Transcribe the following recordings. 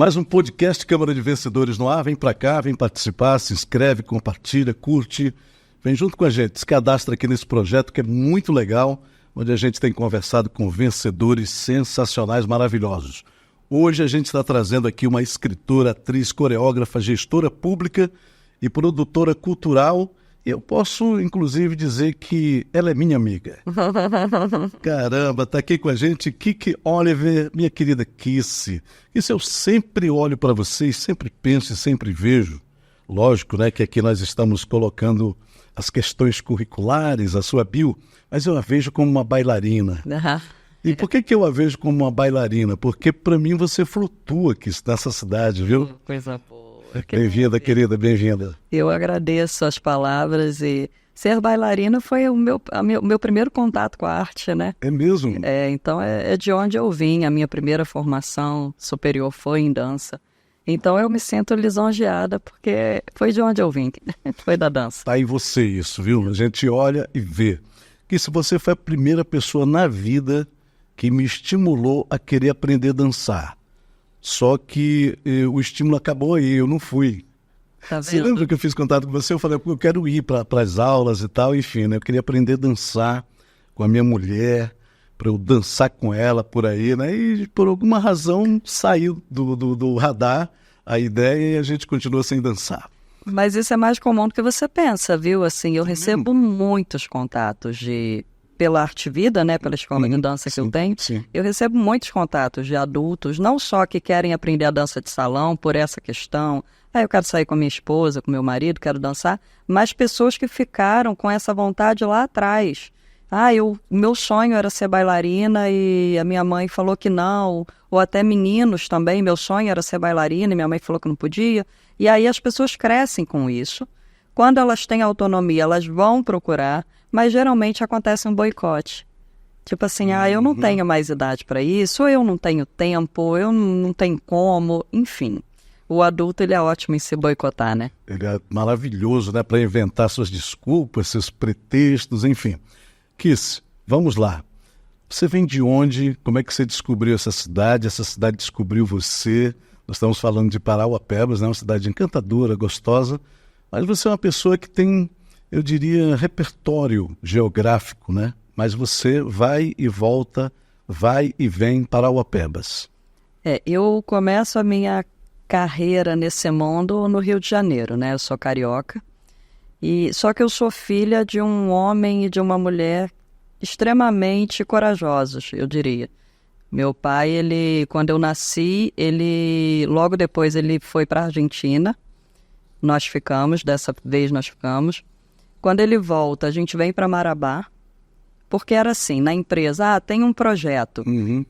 Mais um podcast Câmara de Vencedores no ar. Vem pra cá, vem participar, se inscreve, compartilha, curte. Vem junto com a gente, se cadastra aqui nesse projeto que é muito legal, onde a gente tem conversado com vencedores sensacionais, maravilhosos. Hoje a gente está trazendo aqui uma escritora, atriz, coreógrafa, gestora pública e produtora cultural. Eu posso, inclusive, dizer que ela é minha amiga. Caramba, tá aqui com a gente Kiki Oliver, minha querida Kissy. Isso eu sempre olho para vocês, sempre penso e sempre vejo. Lógico, né, que aqui nós estamos colocando as questões curriculares, a sua bio, mas eu a vejo como uma bailarina. E por que eu a vejo como uma bailarina? Porque para mim você flutua aqui nessa cidade, viu? Coisa boa. Bem-vinda, querida, bem-vinda. Eu agradeço as palavras e ser bailarina foi o meu primeiro contato com a arte, né? É mesmo? Então é de onde eu vim. A minha primeira formação superior foi em dança. Então eu me sinto lisonjeada porque foi de onde eu vim, foi da dança. Tá aí você isso, viu? A gente olha e vê. Que se você foi a primeira pessoa na vida que me estimulou a querer aprender a dançar. Só que o estímulo acabou aí, eu não fui. Tá vendo? Você lembra que eu fiz contato com você? Eu falei, eu quero ir para as aulas e tal, enfim, né? Eu queria aprender a dançar com a minha mulher, para eu dançar com ela por aí, né? E por alguma razão saiu do radar a ideia e a gente continua sem dançar. Mas isso é mais comum do que você pensa, viu? Assim, eu recebo muitos contatos pela Arte Vida, né, pela escola de dança que eu tenho, eu recebo muitos contatos de adultos, não só que querem aprender a dança de salão por essa questão, eu quero sair com a minha esposa, com meu marido, quero dançar, mas pessoas que ficaram com essa vontade lá atrás. Meu sonho era ser bailarina e a minha mãe falou que não, ou até meninos também, meu sonho era ser bailarina e minha mãe falou que não podia, e aí as pessoas crescem com isso. Quando elas têm autonomia, elas vão procurar, mas geralmente acontece um boicote. Tipo assim, eu não tenho mais idade para isso, ou eu não tenho tempo, eu não tenho como, enfim. O adulto, ele é ótimo em se boicotar, né? Ele é maravilhoso, né, para inventar suas desculpas, seus pretextos, enfim. Kiss, vamos lá. Você vem de onde? Como é que você descobriu essa cidade? Essa cidade descobriu você? Nós estamos falando de Parauapebas, né, uma cidade encantadora, gostosa. Mas você é uma pessoa que tem, eu diria, repertório geográfico, né? Mas você vai e volta, vai e vem para Parauapebas. Eu começo a minha carreira nesse mundo no Rio de Janeiro, né? Eu sou carioca. Só que eu sou filha de um homem e de uma mulher extremamente corajosos, eu diria. Meu pai, quando eu nasci, logo depois ele foi para a Argentina. Dessa vez nós ficamos. Quando ele volta, a gente vem para Marabá, porque era assim, na empresa, tem um projeto,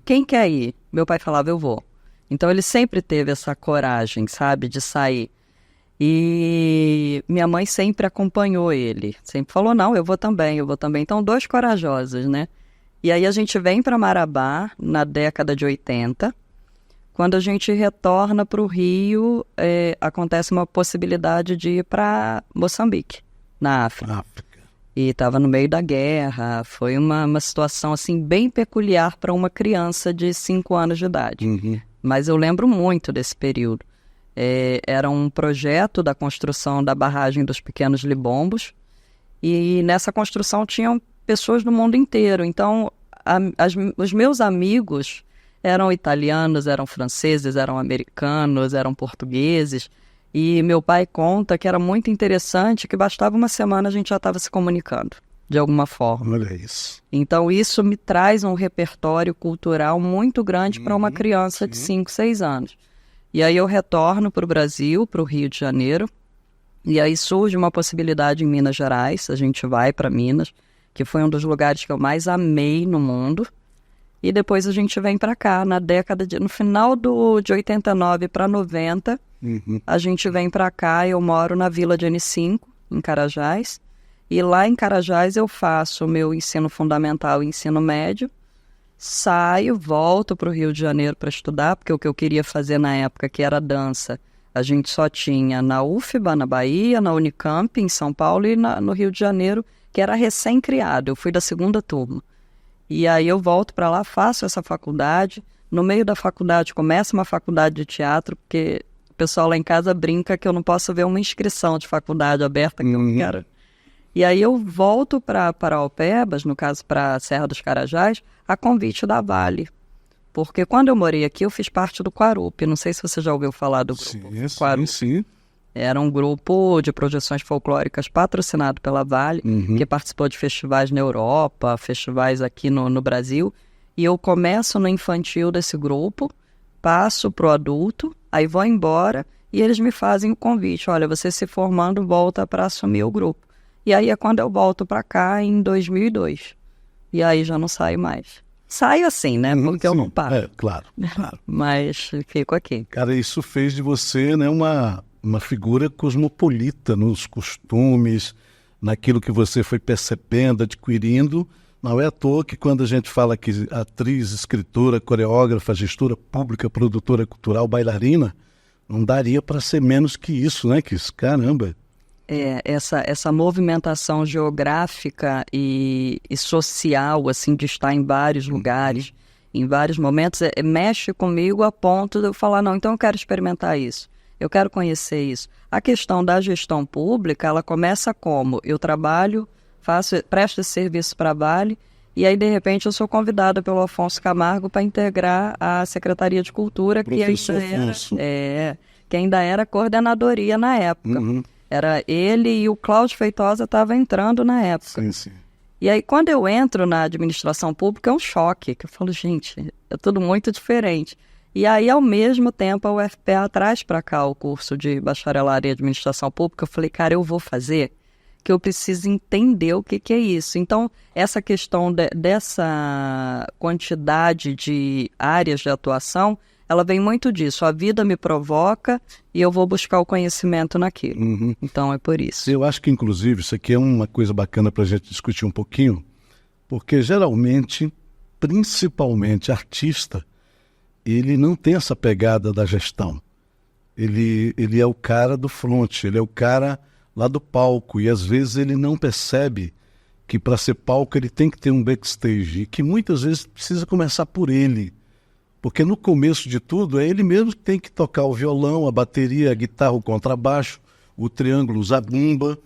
quem quer ir? Meu pai falava, eu vou. Então ele sempre teve essa coragem, sabe, de sair. E minha mãe sempre acompanhou ele, sempre falou, não, eu vou também. Então, dois corajosos, né? E aí a gente vem para Marabá, na década de 80, quando a gente retorna para o Rio, acontece uma possibilidade de ir para Moçambique, na África. E estava no meio da guerra, foi uma situação assim, bem peculiar para uma criança de 5 anos de idade. Mas eu lembro muito desse período. Era um projeto da construção da barragem dos Pequenos Libombos, e nessa construção tinham pessoas do mundo inteiro. Então, os meus amigos eram italianos, eram franceses, eram americanos, eram portugueses. E meu pai conta que era muito interessante, que bastava uma semana a gente já estava se comunicando, de alguma forma. Olha isso. Então isso me traz um repertório cultural muito grande para uma criança de 5, 6 anos. E aí eu retorno para o Brasil, para o Rio de Janeiro, e aí surge uma possibilidade em Minas Gerais, a gente vai para Minas, que foi um dos lugares que eu mais amei no mundo. E depois a gente vem para cá, no final de 89 para 90, a gente vem para cá, eu moro na Vila de N5, em Carajás, e lá em Carajás eu faço o meu ensino fundamental e ensino médio, saio, volto para o Rio de Janeiro para estudar, porque o que eu queria fazer na época, que era dança, a gente só tinha na UFBA, na Bahia, na Unicamp, em São Paulo, e no Rio de Janeiro, que era recém-criado, eu fui da segunda turma. E aí eu volto para lá, faço essa faculdade, no meio da faculdade, começa uma faculdade de teatro, porque o pessoal lá em casa brinca que eu não posso ver uma inscrição de faculdade aberta que eu não quero. E aí eu volto para Alpebas, no caso para Serra dos Carajás, a convite da Vale. Porque quando eu morei aqui, eu fiz parte do Quarup. Não sei se você já ouviu falar do grupo Quarup. Sim. Era um grupo de projeções folclóricas patrocinado pela Vale, que participou de festivais na Europa, festivais aqui no Brasil. E eu começo no infantil desse grupo, passo para o adulto, aí vou embora e eles me fazem o convite. Olha, você se formando, volta para assumir o grupo. E aí é quando eu volto para cá em 2002. E aí já não saio mais. Saio assim, né? Porque eu não paro. Claro. Mas fico aqui. Cara, isso fez de você, né, uma figura cosmopolita nos costumes, naquilo que você foi percebendo, adquirindo. Não é à toa que quando a gente fala que atriz, escritora, coreógrafa, gestora pública, produtora cultural, bailarina, não daria para ser menos que isso, né, Kiss? Caramba! Essa movimentação geográfica e social, assim, de estar em vários lugares, em vários momentos, mexe comigo a ponto de eu falar, não, então eu quero experimentar isso, eu quero conhecer isso. A questão da gestão pública, ela começa como? Eu trabalho, presto esse serviço para a Vale, e aí, de repente, eu sou convidada pelo Afonso Camargo para integrar a Secretaria de Cultura, que ainda era coordenadoria na época. Era ele e o Cláudio Feitosa estavam entrando na época. Sim. E aí, quando eu entro na administração pública, é um choque, que eu falo, gente, é tudo muito diferente. E aí, ao mesmo tempo, a UFPA traz para cá o curso de bacharelado em administração pública. Eu falei, cara, eu vou fazer, que eu preciso entender o que é isso. Então, essa questão dessa quantidade de áreas de atuação, ela vem muito disso. A vida me provoca e eu vou buscar o conhecimento naquilo. Então, é por isso. Eu acho que, inclusive, isso aqui é uma coisa bacana para a gente discutir um pouquinho, porque, geralmente, principalmente artista, ele não tem essa pegada da gestão. Ele é o cara do front, ele é o cara lá do palco, e às vezes ele não percebe que para ser palco ele tem que ter um backstage, e que muitas vezes precisa começar por ele. Porque no começo de tudo é ele mesmo que tem que tocar o violão, a bateria, a guitarra, o contrabaixo, o triângulo, o zabumba,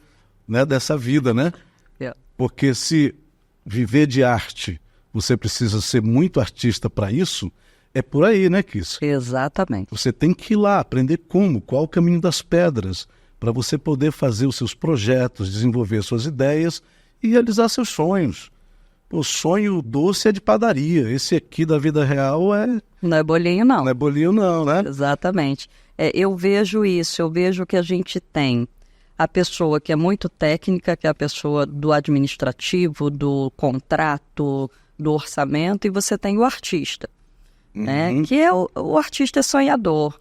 né, dessa vida, né? Porque se viver de arte, você precisa ser muito artista para isso, é por aí, né, Kiss? Exatamente. Você tem que ir lá, aprender qual o caminho das pedras, para você poder fazer os seus projetos, desenvolver suas ideias e realizar seus sonhos. O sonho doce é de padaria. Esse aqui da vida real não é bolinho, não. Não é bolinho, não, né? Exatamente. Eu vejo isso, eu vejo que a gente tem a pessoa que é muito técnica, que é a pessoa do administrativo, do contrato, do orçamento, e você tem o artista, né? Que é o artista é sonhador.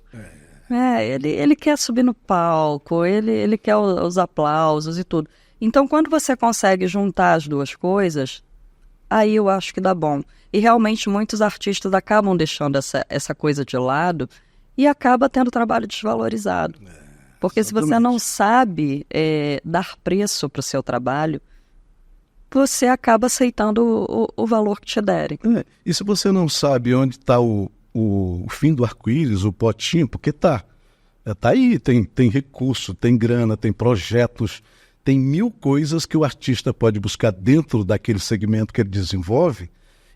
Ele quer subir no palco, ele quer os aplausos e tudo. Então, quando você consegue juntar as duas coisas, aí eu acho que dá bom. E realmente muitos artistas acabam deixando essa coisa de lado e acaba tendo trabalho desvalorizado. Porque exatamente. Se você não sabe dar preço para o seu trabalho, você acaba aceitando o valor que te derem. E se você não sabe onde está o fim do arco-íris, o potinho, porque tá aí, tem recurso, tem grana, tem projetos, tem 1000 coisas que o artista pode buscar dentro daquele segmento que ele desenvolve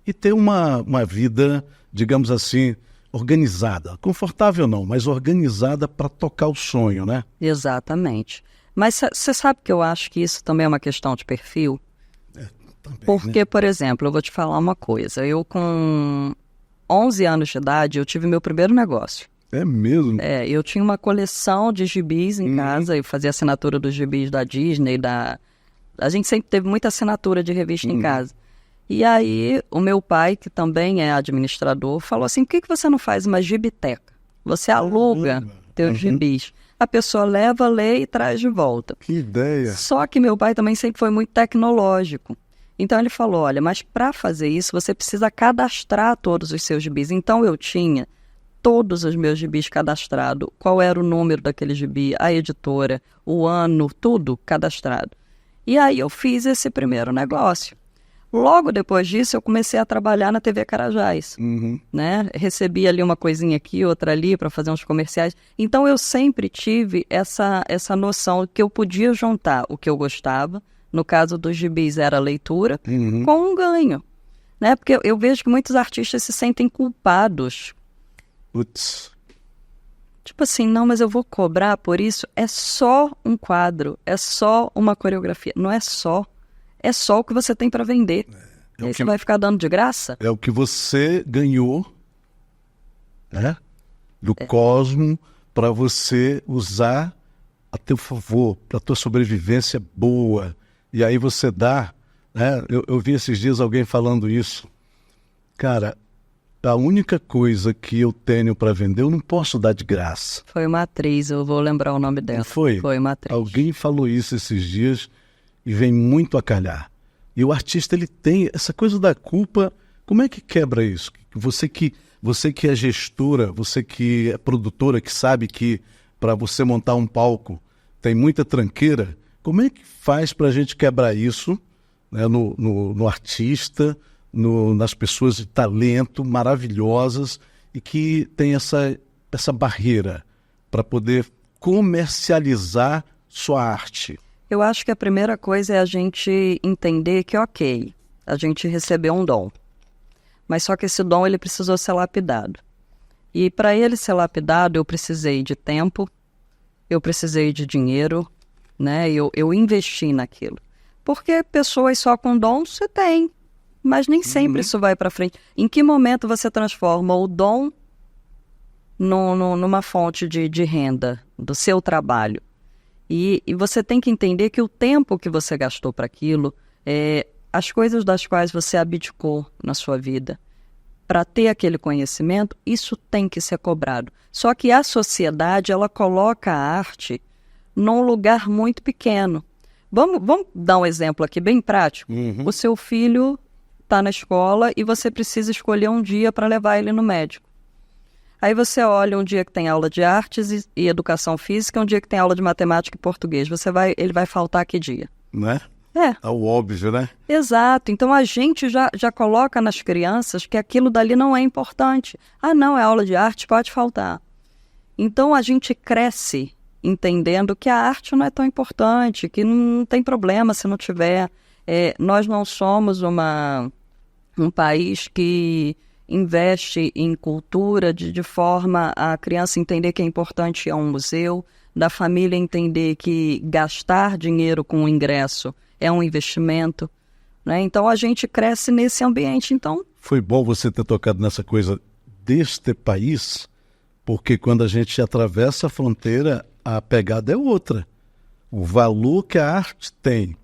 e ter uma vida, digamos assim, organizada. Confortável não, mas organizada para tocar o sonho, né? Exatamente. Mas você sabe que eu acho que isso também é uma questão de perfil? Também, porque, né? Por exemplo, eu vou te falar uma coisa. Eu, com 11 anos de idade, eu tive meu primeiro negócio. É mesmo? Eu tinha uma coleção de gibis em casa, eu fazia assinatura dos gibis da Disney, a gente sempre teve muita assinatura de revista em casa. E aí, o meu pai, que também é administrador, falou assim, por que você não faz uma gibiteca? Você aluga teus gibis. A pessoa leva, lê e traz de volta. Que ideia! Só que meu pai também sempre foi muito tecnológico. Então ele falou, olha, mas para fazer isso, você precisa cadastrar todos os seus gibis. Então eu tinha todos os meus gibis cadastrados, qual era o número daquele gibi, a editora, o ano, tudo cadastrado. E aí eu fiz esse primeiro negócio. Logo depois disso, eu comecei a trabalhar na TV Carajás, né? Recebi ali uma coisinha aqui, outra ali, para fazer uns comerciais. Então, eu sempre tive essa noção que eu podia juntar o que eu gostava, no caso dos gibis era a leitura, com um ganho, né? Porque eu vejo que muitos artistas se sentem culpados. Putz. Tipo assim, não, mas eu vou cobrar por isso? É só um quadro, é só uma coreografia, não é só. É só o que você tem para vender. Aí você vai ficar dando de graça? É o que você ganhou, né, do cosmo para você usar a teu favor, para a tua sobrevivência boa. E aí você dá, né? Eu vi esses dias alguém falando isso. Cara, a única coisa que eu tenho para vender, eu não posso dar de graça. Foi uma atriz, eu vou lembrar o nome dela. Não foi? Foi uma atriz. Alguém falou isso esses dias e vem muito a calhar. E o artista, ele tem essa coisa da culpa. Como é que quebra isso? Você que é gestora, você que é produtora, que sabe que para você montar um palco tem muita tranqueira, como é que faz para a gente quebrar isso, né, no artista, nas pessoas de talento maravilhosas e que tem essa barreira para poder comercializar sua arte? Eu acho que a primeira coisa é a gente entender que, ok, a gente recebeu um dom, mas só que esse dom ele precisou ser lapidado. E para ele ser lapidado, eu precisei de tempo, eu precisei de dinheiro, né? Eu investi naquilo. Porque pessoas só com dom você tem, mas nem sempre isso vai para frente. Em que momento você transforma o dom numa fonte de renda do seu trabalho? E você tem que entender que o tempo que você gastou para aquilo, as coisas das quais você abdicou na sua vida, para ter aquele conhecimento, isso tem que ser cobrado. Só que a sociedade, ela coloca a arte num lugar muito pequeno. Vamos dar um exemplo aqui bem prático. O seu filho está na escola e você precisa escolher um dia para levar ele no médico. Aí você olha um dia que tem aula de artes e educação física, um dia que tem aula de matemática e português. Ele vai faltar que dia? Né? É o óbvio, né? Exato. Então a gente já coloca nas crianças que aquilo dali não é importante. Ah, não, é aula de arte, pode faltar. Então a gente cresce entendendo que a arte não é tão importante, que não tem problema se não tiver. Nós não somos um país que investe em cultura de forma a criança entender que é importante ir a um museu, da família entender que gastar dinheiro com o ingresso é um investimento, né? Então a gente cresce nesse ambiente. Então foi bom você ter tocado nessa coisa deste país, porque quando a gente atravessa a fronteira, a pegada é outra. O valor que a arte tem.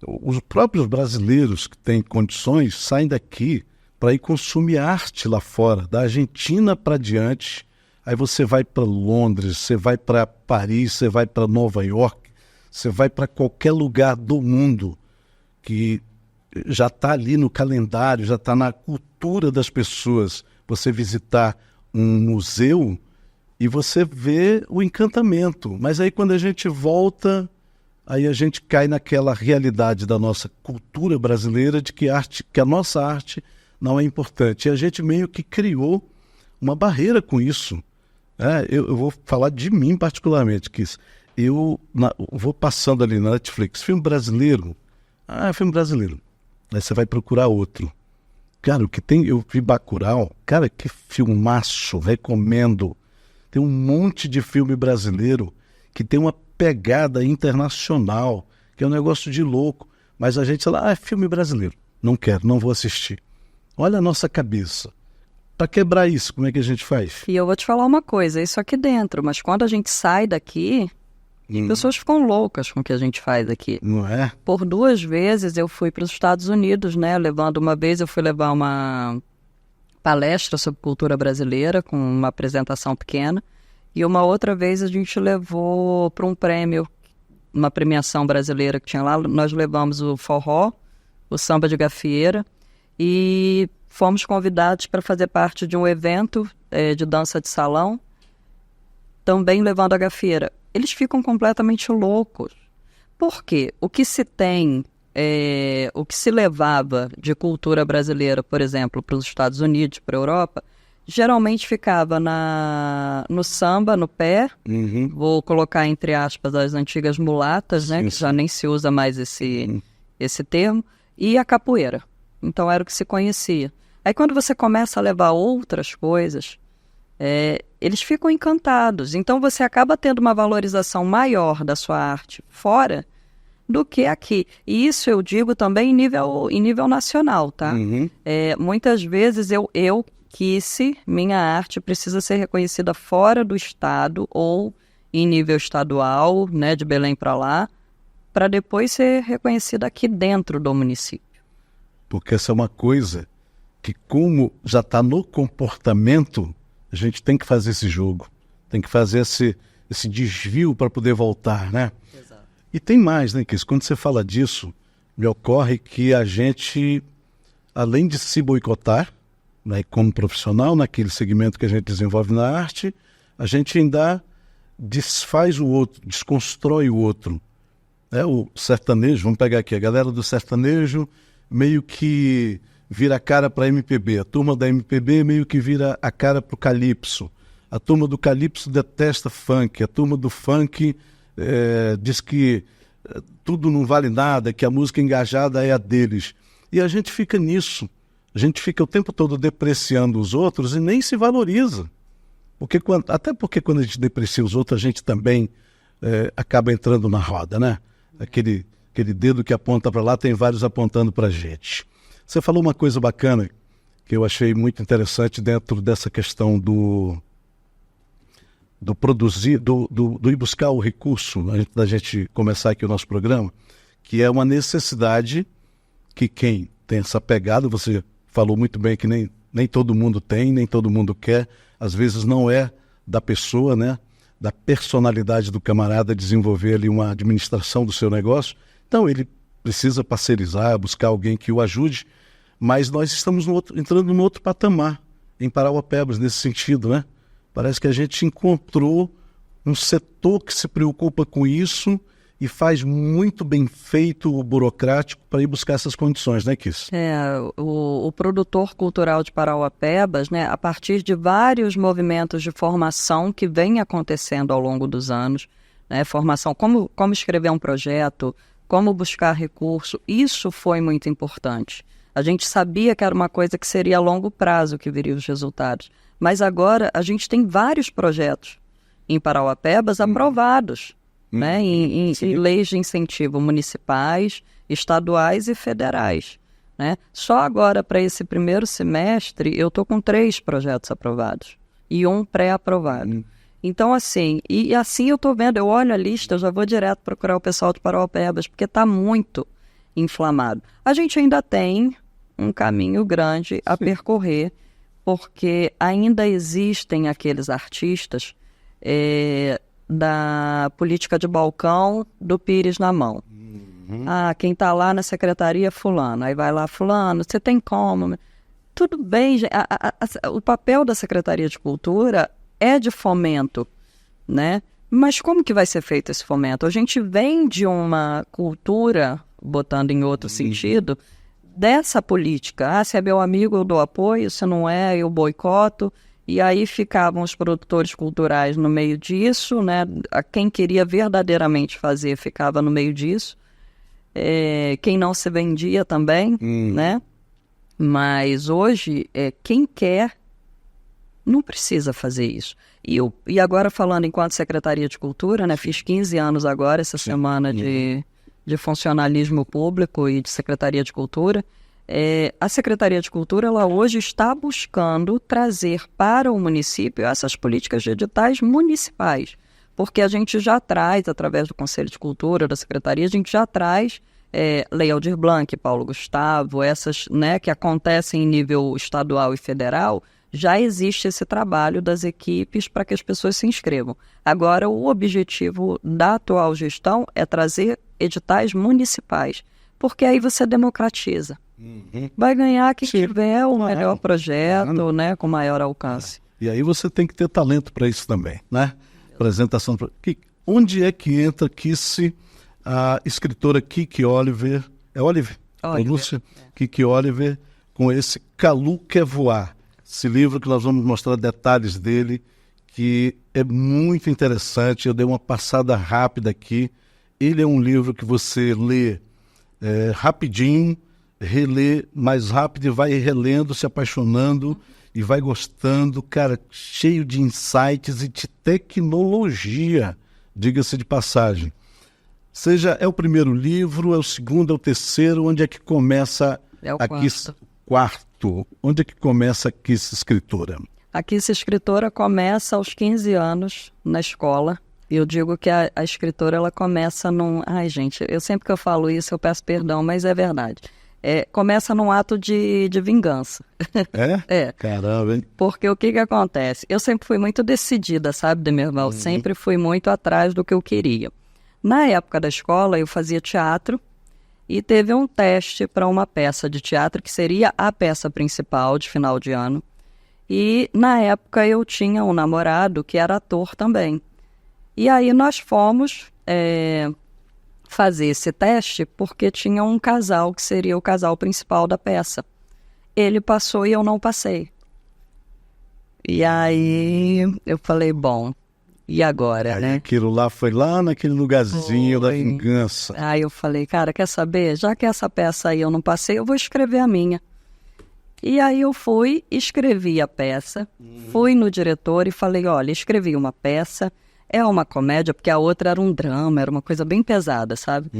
Os próprios brasileiros que têm condições saem daqui para ir consumir arte lá fora, da Argentina para diante. Aí você vai para Londres, você vai para Paris, você vai para Nova York, você vai para qualquer lugar do mundo que já está ali no calendário, já está na cultura das pessoas. Você visitar um museu e você vê o encantamento. Mas aí quando a gente volta, aí a gente cai naquela realidade da nossa cultura brasileira de que a nossa arte não é importante. E a gente meio que criou uma barreira com isso. Eu vou falar de mim particularmente, que eu vou passando ali na Netflix, filme brasileiro. Filme brasileiro. Aí você vai procurar outro. Cara, o que tem, eu vi Bacurau, cara, que filmaço, recomendo. Tem um monte de filme brasileiro que tem uma pegada internacional, que é um negócio de louco. Mas a gente fala, é filme brasileiro. Não quero, não vou assistir. Olha a nossa cabeça. Para quebrar isso, como é que a gente faz? E eu vou te falar uma coisa, isso aqui dentro, mas quando a gente sai daqui, as pessoas ficam loucas com o que a gente faz aqui. Não é? Por 2 vezes eu fui para os Estados Unidos, né? Uma vez eu fui levar uma palestra sobre cultura brasileira, com uma apresentação pequena, e uma outra vez a gente levou para um prêmio, uma premiação brasileira que tinha lá, nós levamos o forró, o samba de gafieira, e fomos convidados para fazer parte de um evento de dança de salão, também levando a gafieira. Eles ficam completamente loucos. Por quê? O que se tem o que se levava de cultura brasileira, por exemplo, para os Estados Unidos, para a Europa, geralmente ficava no samba, no pé, vou colocar entre aspas as antigas mulatas, né, que já nem se usa mais esse termo, e a capoeira. Então era o que se conhecia. Aí quando você começa a levar outras coisas, eles ficam encantados. Então você acaba tendo uma valorização maior da sua arte fora do que aqui. E isso eu digo também em nível nacional, tá? Muitas vezes minha arte precisa ser reconhecida fora do estado ou em nível estadual, né, de Belém para lá, para depois ser reconhecida aqui dentro do município. Porque essa é uma coisa que, como já está no comportamento, a gente tem que fazer esse jogo, tem que fazer esse desvio para poder voltar, né? Exato. E tem mais, né, Kiss? Quando você fala disso, me ocorre que a gente, além de se boicotar, né, como profissional, naquele segmento que a gente desenvolve na arte, a gente ainda desfaz o outro, desconstrói o outro. O sertanejo, vamos pegar aqui, a galera do sertanejo meio que vira a cara para a MPB, a turma da MPB meio que vira a cara para o calypso, a turma do calypso detesta funk, a turma do funk diz que tudo não vale nada, que a música engajada é a deles. E a gente fica nisso. A gente fica o tempo todo depreciando os outros e nem se valoriza. Até porque quando a gente deprecia os outros, a gente também acaba entrando na roda, né? Aquele dedo que aponta para lá, tem vários apontando para a gente. Você falou uma coisa bacana que eu achei muito interessante dentro dessa questão do produzir, do ir buscar o recurso, antes da gente começar aqui o nosso programa, que é uma necessidade que quem tem essa pegada, você falou muito bem que nem todo mundo tem, nem todo mundo quer, às vezes não é da pessoa, né, da personalidade do camarada desenvolver ali uma administração do seu negócio, então ele precisa parceirizar, buscar alguém que o ajude, mas nós estamos entrando num outro patamar em Parauapebas nesse sentido, né? Parece que a gente encontrou um setor que se preocupa com isso e faz muito bem feito o burocrático para ir buscar essas condições, né, Kiss? O produtor cultural de Parauapebas, né, a partir de vários movimentos de formação que vem acontecendo ao longo dos anos, né, formação, como escrever um projeto, como buscar recurso, isso foi muito importante. A gente sabia que era uma coisa que seria a longo prazo que viria os resultados, mas agora a gente tem vários projetos em Parauapebas aprovados, né, em leis de incentivo municipais, estaduais e federais, né? Só agora, para esse primeiro semestre, eu estou com 3 projetos aprovados e 1 pré-aprovado. Então, assim, e assim eu estou vendo, eu olho a lista, eu já vou direto procurar o pessoal de Parauapebas, porque está muito inflamado. A gente ainda tem um caminho grande a percorrer, porque ainda existem aqueles artistas da política de balcão do Pires na mão. Quem está lá na secretaria fulano, aí vai lá fulano, você tem como? Tudo bem, o papel da Secretaria de Cultura é de fomento, né? Mas como que vai ser feito esse fomento? A gente vem de uma cultura, botando em outro sentido, dessa política. Se é meu amigo, eu dou apoio, se não é, eu boicoto. E aí ficavam os produtores culturais no meio disso, né? Quem queria verdadeiramente fazer ficava no meio disso. Quem não se vendia também, né? Mas hoje, quem quer não precisa fazer isso. E agora falando enquanto Secretaria de Cultura, né? Fiz 15 anos agora, essa semana de funcionalismo público e de Secretaria de Cultura. A Secretaria de Cultura, ela hoje está buscando trazer para o município essas políticas de editais municipais, porque a gente já traz, através do Conselho de Cultura, da Secretaria, a gente já traz Lei Aldir Blanc, Paulo Gustavo, essas, né, que acontecem em nível estadual e federal, já existe esse trabalho das equipes para que as pessoas se inscrevam. Agora, o objetivo da atual gestão é trazer editais municipais, porque aí você democratiza. Vai ganhar quem tiver o melhor projeto, né, com maior alcance. E aí você tem que ter talento para isso também, né? Apresentação. Onde é que entra a escritora Kiki Oliver É Oliver. Lúcia Kiki Oliver, com esse Calu Quer Voar. Esse livro que nós vamos mostrar detalhes dele, que é muito interessante. Eu dei uma passada rápida aqui. Ele é um livro que você lê rapidinho, relê mais rápido e vai relendo, se apaixonando e vai gostando. Cara, cheio de insights e de tecnologia, diga-se de passagem. É o primeiro livro, é o segundo, é o terceiro? Onde é que começa aqui? Quarto. Onde é que começa aqui essa escritora? Aqui essa escritora começa aos 15 anos na escola. Eu digo que a escritora, ela começa num... Ai, gente, eu sempre que eu falo isso, eu peço perdão, mas é verdade. Começa num ato de vingança. É? Caramba, hein? Porque o que acontece? Eu sempre fui muito decidida, sabe, Demerval? Sempre fui muito atrás do que eu queria. Na época da escola, eu fazia teatro e teve um teste para uma peça de teatro que seria a peça principal de final de ano. E, na época, eu tinha um namorado que era ator também. E aí nós fomos fazer esse teste porque tinha um casal que seria o casal principal da peça. Ele passou e eu não passei. E aí eu falei, bom, e agora, né? Aquilo lá foi lá naquele lugarzinho da vingança. Aí eu falei, cara, quer saber? Já que essa peça aí eu não passei, eu vou escrever a minha. E aí eu fui, escrevi a peça, fui no diretor e falei, olha, escrevi uma peça, é uma comédia, porque a outra era um drama, era uma coisa bem pesada, sabe?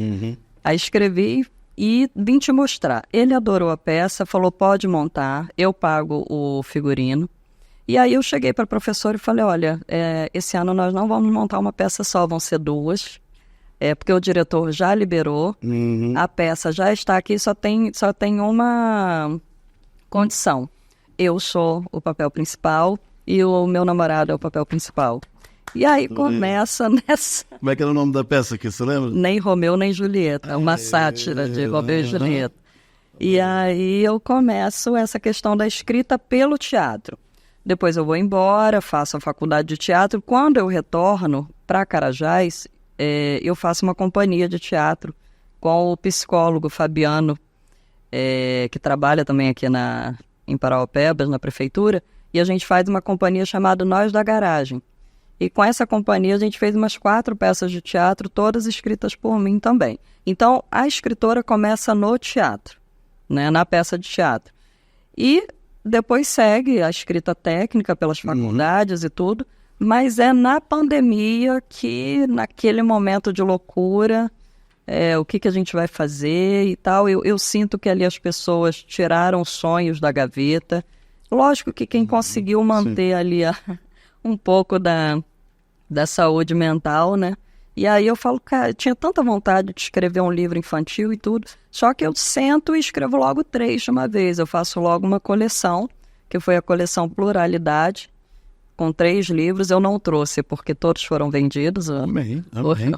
Aí escrevi e vim te mostrar. Ele adorou a peça, falou, pode montar, eu pago o figurino. E aí eu cheguei para a professora e falei, olha, esse ano nós não vamos montar uma peça só, vão ser duas, porque o diretor já liberou, a peça já está aqui, só tem uma condição. Eu sou o papel principal e o meu namorado é o papel principal. E aí começa nessa... Como é que era o nome da peça aqui, você lembra? Nem Romeu, nem Julieta, uma sátira de Romeu e Julieta. E aí eu começo essa questão da escrita pelo teatro. Depois eu vou embora, faço a faculdade de teatro. Quando eu retorno para Carajás, eu faço uma companhia de teatro com o psicólogo Fabiano, que trabalha também aqui em Parauapebas, na prefeitura, e a gente faz uma companhia chamada Nós da Garagem. E com essa companhia a gente fez umas 4 peças de teatro, todas escritas por mim também. Então, a escritora começa no teatro, né, na peça de teatro. E depois segue a escrita técnica pelas faculdades e tudo, mas é na pandemia que, naquele momento de loucura, o que a gente vai fazer e tal, eu sinto que ali as pessoas tiraram sonhos da gaveta. Lógico que quem conseguiu manter ali um pouco da saúde mental, né? E aí eu falo, cara, eu tinha tanta vontade de escrever um livro infantil e tudo, só que eu sento e escrevo logo 3 de uma vez. Eu faço logo uma coleção, que foi a coleção Pluralidade, com 3 livros. Eu não trouxe, porque todos foram vendidos. Amém.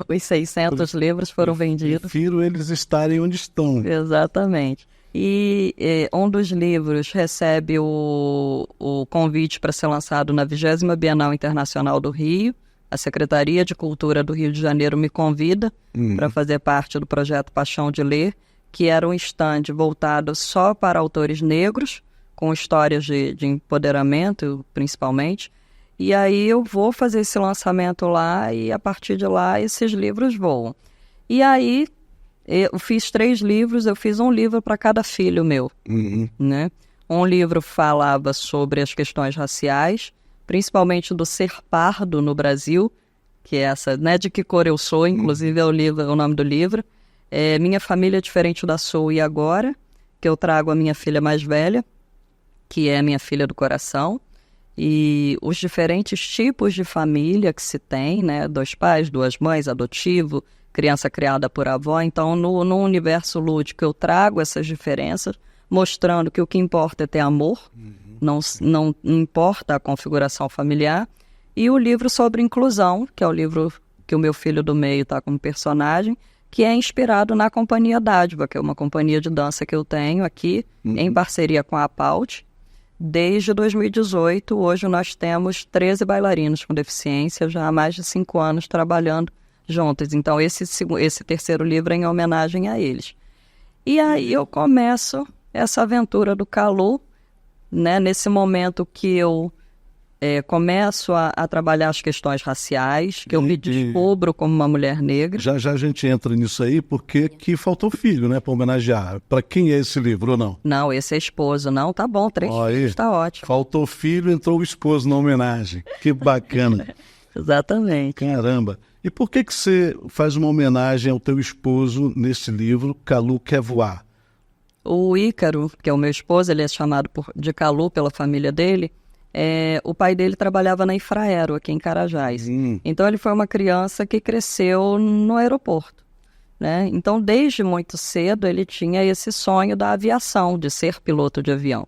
Os 600 livros foram vendidos. Prefiro eles estarem onde estão. Exatamente. E um dos livros recebe o convite para ser lançado na 20ª Bienal Internacional do Rio. A Secretaria de Cultura do Rio de Janeiro me convida para fazer parte do projeto Paixão de Ler, que era um stand voltado só para autores negros, com histórias de empoderamento, principalmente. E aí eu vou fazer esse lançamento lá e, a partir de lá, esses livros voam. E aí eu fiz 3 livros, eu fiz um livro para cada filho meu, né? Um livro falava sobre as questões raciais, principalmente do ser pardo no Brasil, que é essa, né, de que cor eu sou, inclusive é o nome do livro. Minha Família Diferente da Sua e Agora, que eu trago a minha filha mais velha, que é a minha filha do coração, e os diferentes tipos de família que se tem, né, 2 pais, 2 mães, adotivo, criança criada por avó. Então, no universo lúdico, eu trago essas diferenças, mostrando que o que importa é ter amor, não importa a configuração familiar. E o livro sobre inclusão, que é o livro que o meu filho do meio está como personagem, que é inspirado na Companhia Dádiva, que é uma companhia de dança que eu tenho aqui, em parceria com a APAUT. Desde 2018, hoje nós temos 13 bailarinos com deficiência, já há mais de 5 anos trabalhando juntos. Então, esse terceiro livro é em homenagem a eles. E aí eu começo essa aventura do Calu, né? Nesse momento que eu começo a trabalhar as questões raciais, que eu me descubro como uma mulher negra. Já já a gente entra nisso aí, porque que faltou filho, né, para homenagear. Para quem é esse livro ou não? Não, esse é esposo. Não, tá bom, 3 filhos, tá ótimo. Faltou filho, entrou o esposo na homenagem. Que bacana. Exatamente. Caramba. E por que você faz uma homenagem ao teu esposo nesse livro, Calu Quer Voar? O Ícaro, que é o meu esposo, ele é chamado de Calu pela família dele. O pai dele trabalhava na Infraero, aqui em Carajás. Então ele foi uma criança que cresceu no aeroporto, né? Então desde muito cedo ele tinha esse sonho da aviação, de ser piloto de avião.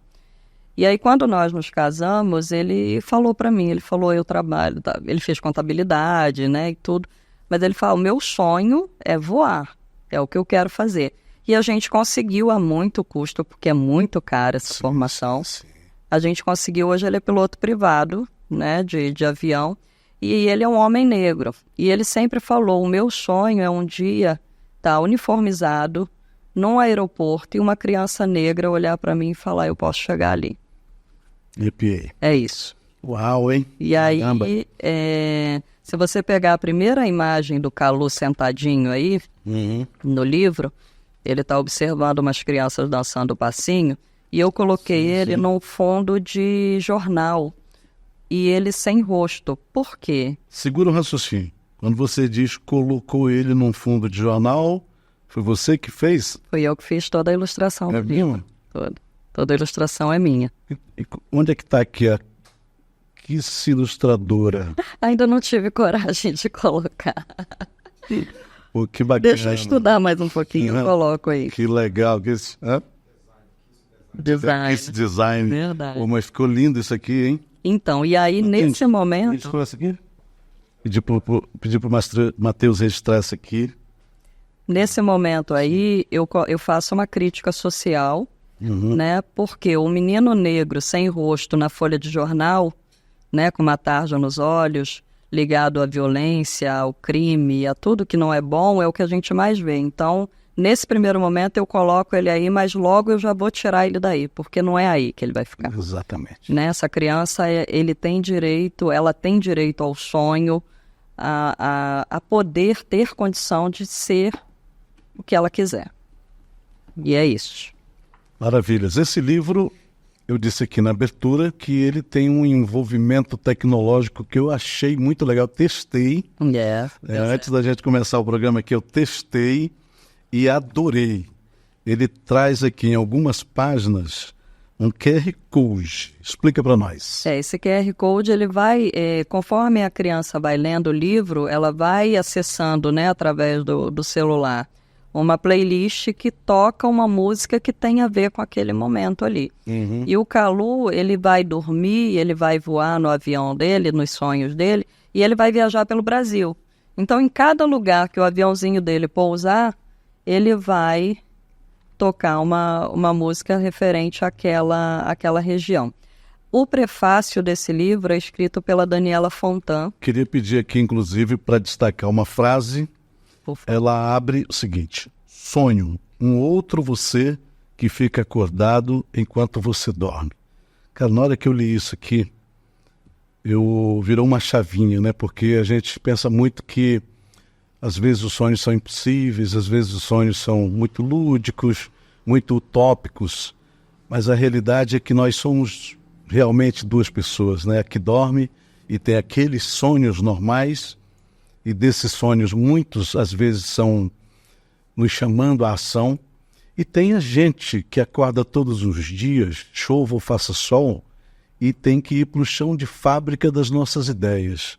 E aí quando nós nos casamos, ele falou para mim, ele falou, eu trabalho, tá? Ele fez contabilidade, né, e tudo, mas ele falou, o meu sonho é voar, é o que eu quero fazer. E a gente conseguiu a muito custo, porque é muito cara essa formação. Sim. A gente conseguiu, hoje ele é piloto privado, né, de avião, e ele é um homem negro. E ele sempre falou, o meu sonho é um dia estar uniformizado num aeroporto e uma criança negra olhar para mim e falar, eu posso chegar ali. Arrepiei. É isso. Uau, hein? E aí, Caramba. se você pegar a primeira imagem do Calu sentadinho aí, no livro, ele está observando umas crianças dançando o passinho, e eu coloquei ele num fundo de jornal, e ele sem rosto. Por quê? Segura o raciocínio. Quando você diz colocou ele num fundo de jornal, foi você que fez? Fui eu que fiz toda a ilustração. É mesmo? Toda a ilustração é minha. E onde é que está aqui a Kiss ilustradora? Ainda não tive coragem de colocar. Pô, que bacana. Deixa eu estudar mais um pouquinho, eu coloco aí. Que legal. Esse design. Verdade. Pô, mas ficou lindo isso aqui, hein? Então, e aí nesse momento... Registrou essa aqui? Pedi pro Matheus registrar essa aqui. Nesse momento aí, eu faço uma crítica social, né? Porque o menino negro sem rosto na folha de jornal, né? Com uma tarja nos olhos, ligado à violência, ao crime, a tudo que não é bom, é o que a gente mais vê. Então, nesse primeiro momento, eu coloco ele aí, mas logo eu já vou tirar ele daí, porque não é aí que ele vai ficar. Exatamente. Né? Essa criança, ela tem direito ao sonho, a poder ter condição de ser o que ela quiser. E é isso. Maravilhas. Esse livro, eu disse aqui na abertura que ele tem um envolvimento tecnológico que eu achei muito legal. Testei. Antes da gente começar o programa aqui, eu testei e adorei. Ele traz aqui em algumas páginas um QR Code. Explica para nós. Esse QR Code, ele vai, conforme a criança vai lendo o livro, ela vai acessando, né, através do celular, uma playlist que toca uma música que tem a ver com aquele momento ali. E o Calu, ele vai dormir, ele vai voar no avião dele, nos sonhos dele, e ele vai viajar pelo Brasil. Então, em cada lugar que o aviãozinho dele pousar, ele vai tocar uma música referente àquela região. O prefácio desse livro é escrito pela Daniela Fontan. Queria pedir aqui, inclusive, para destacar uma frase. Ela abre o seguinte: sonho, um outro você que fica acordado enquanto você dorme. Cara, na hora que eu li isso aqui, virou uma chavinha, né? Porque a gente pensa muito que às vezes os sonhos são impossíveis, às vezes os sonhos são muito lúdicos, muito utópicos, mas a realidade é que nós somos realmente duas pessoas, né? A que dorme e tem aqueles sonhos normais, e desses sonhos muitos às vezes são nos chamando à ação, e tem a gente que acorda todos os dias, chova ou faça sol, e tem que ir para o chão de fábrica das nossas ideias.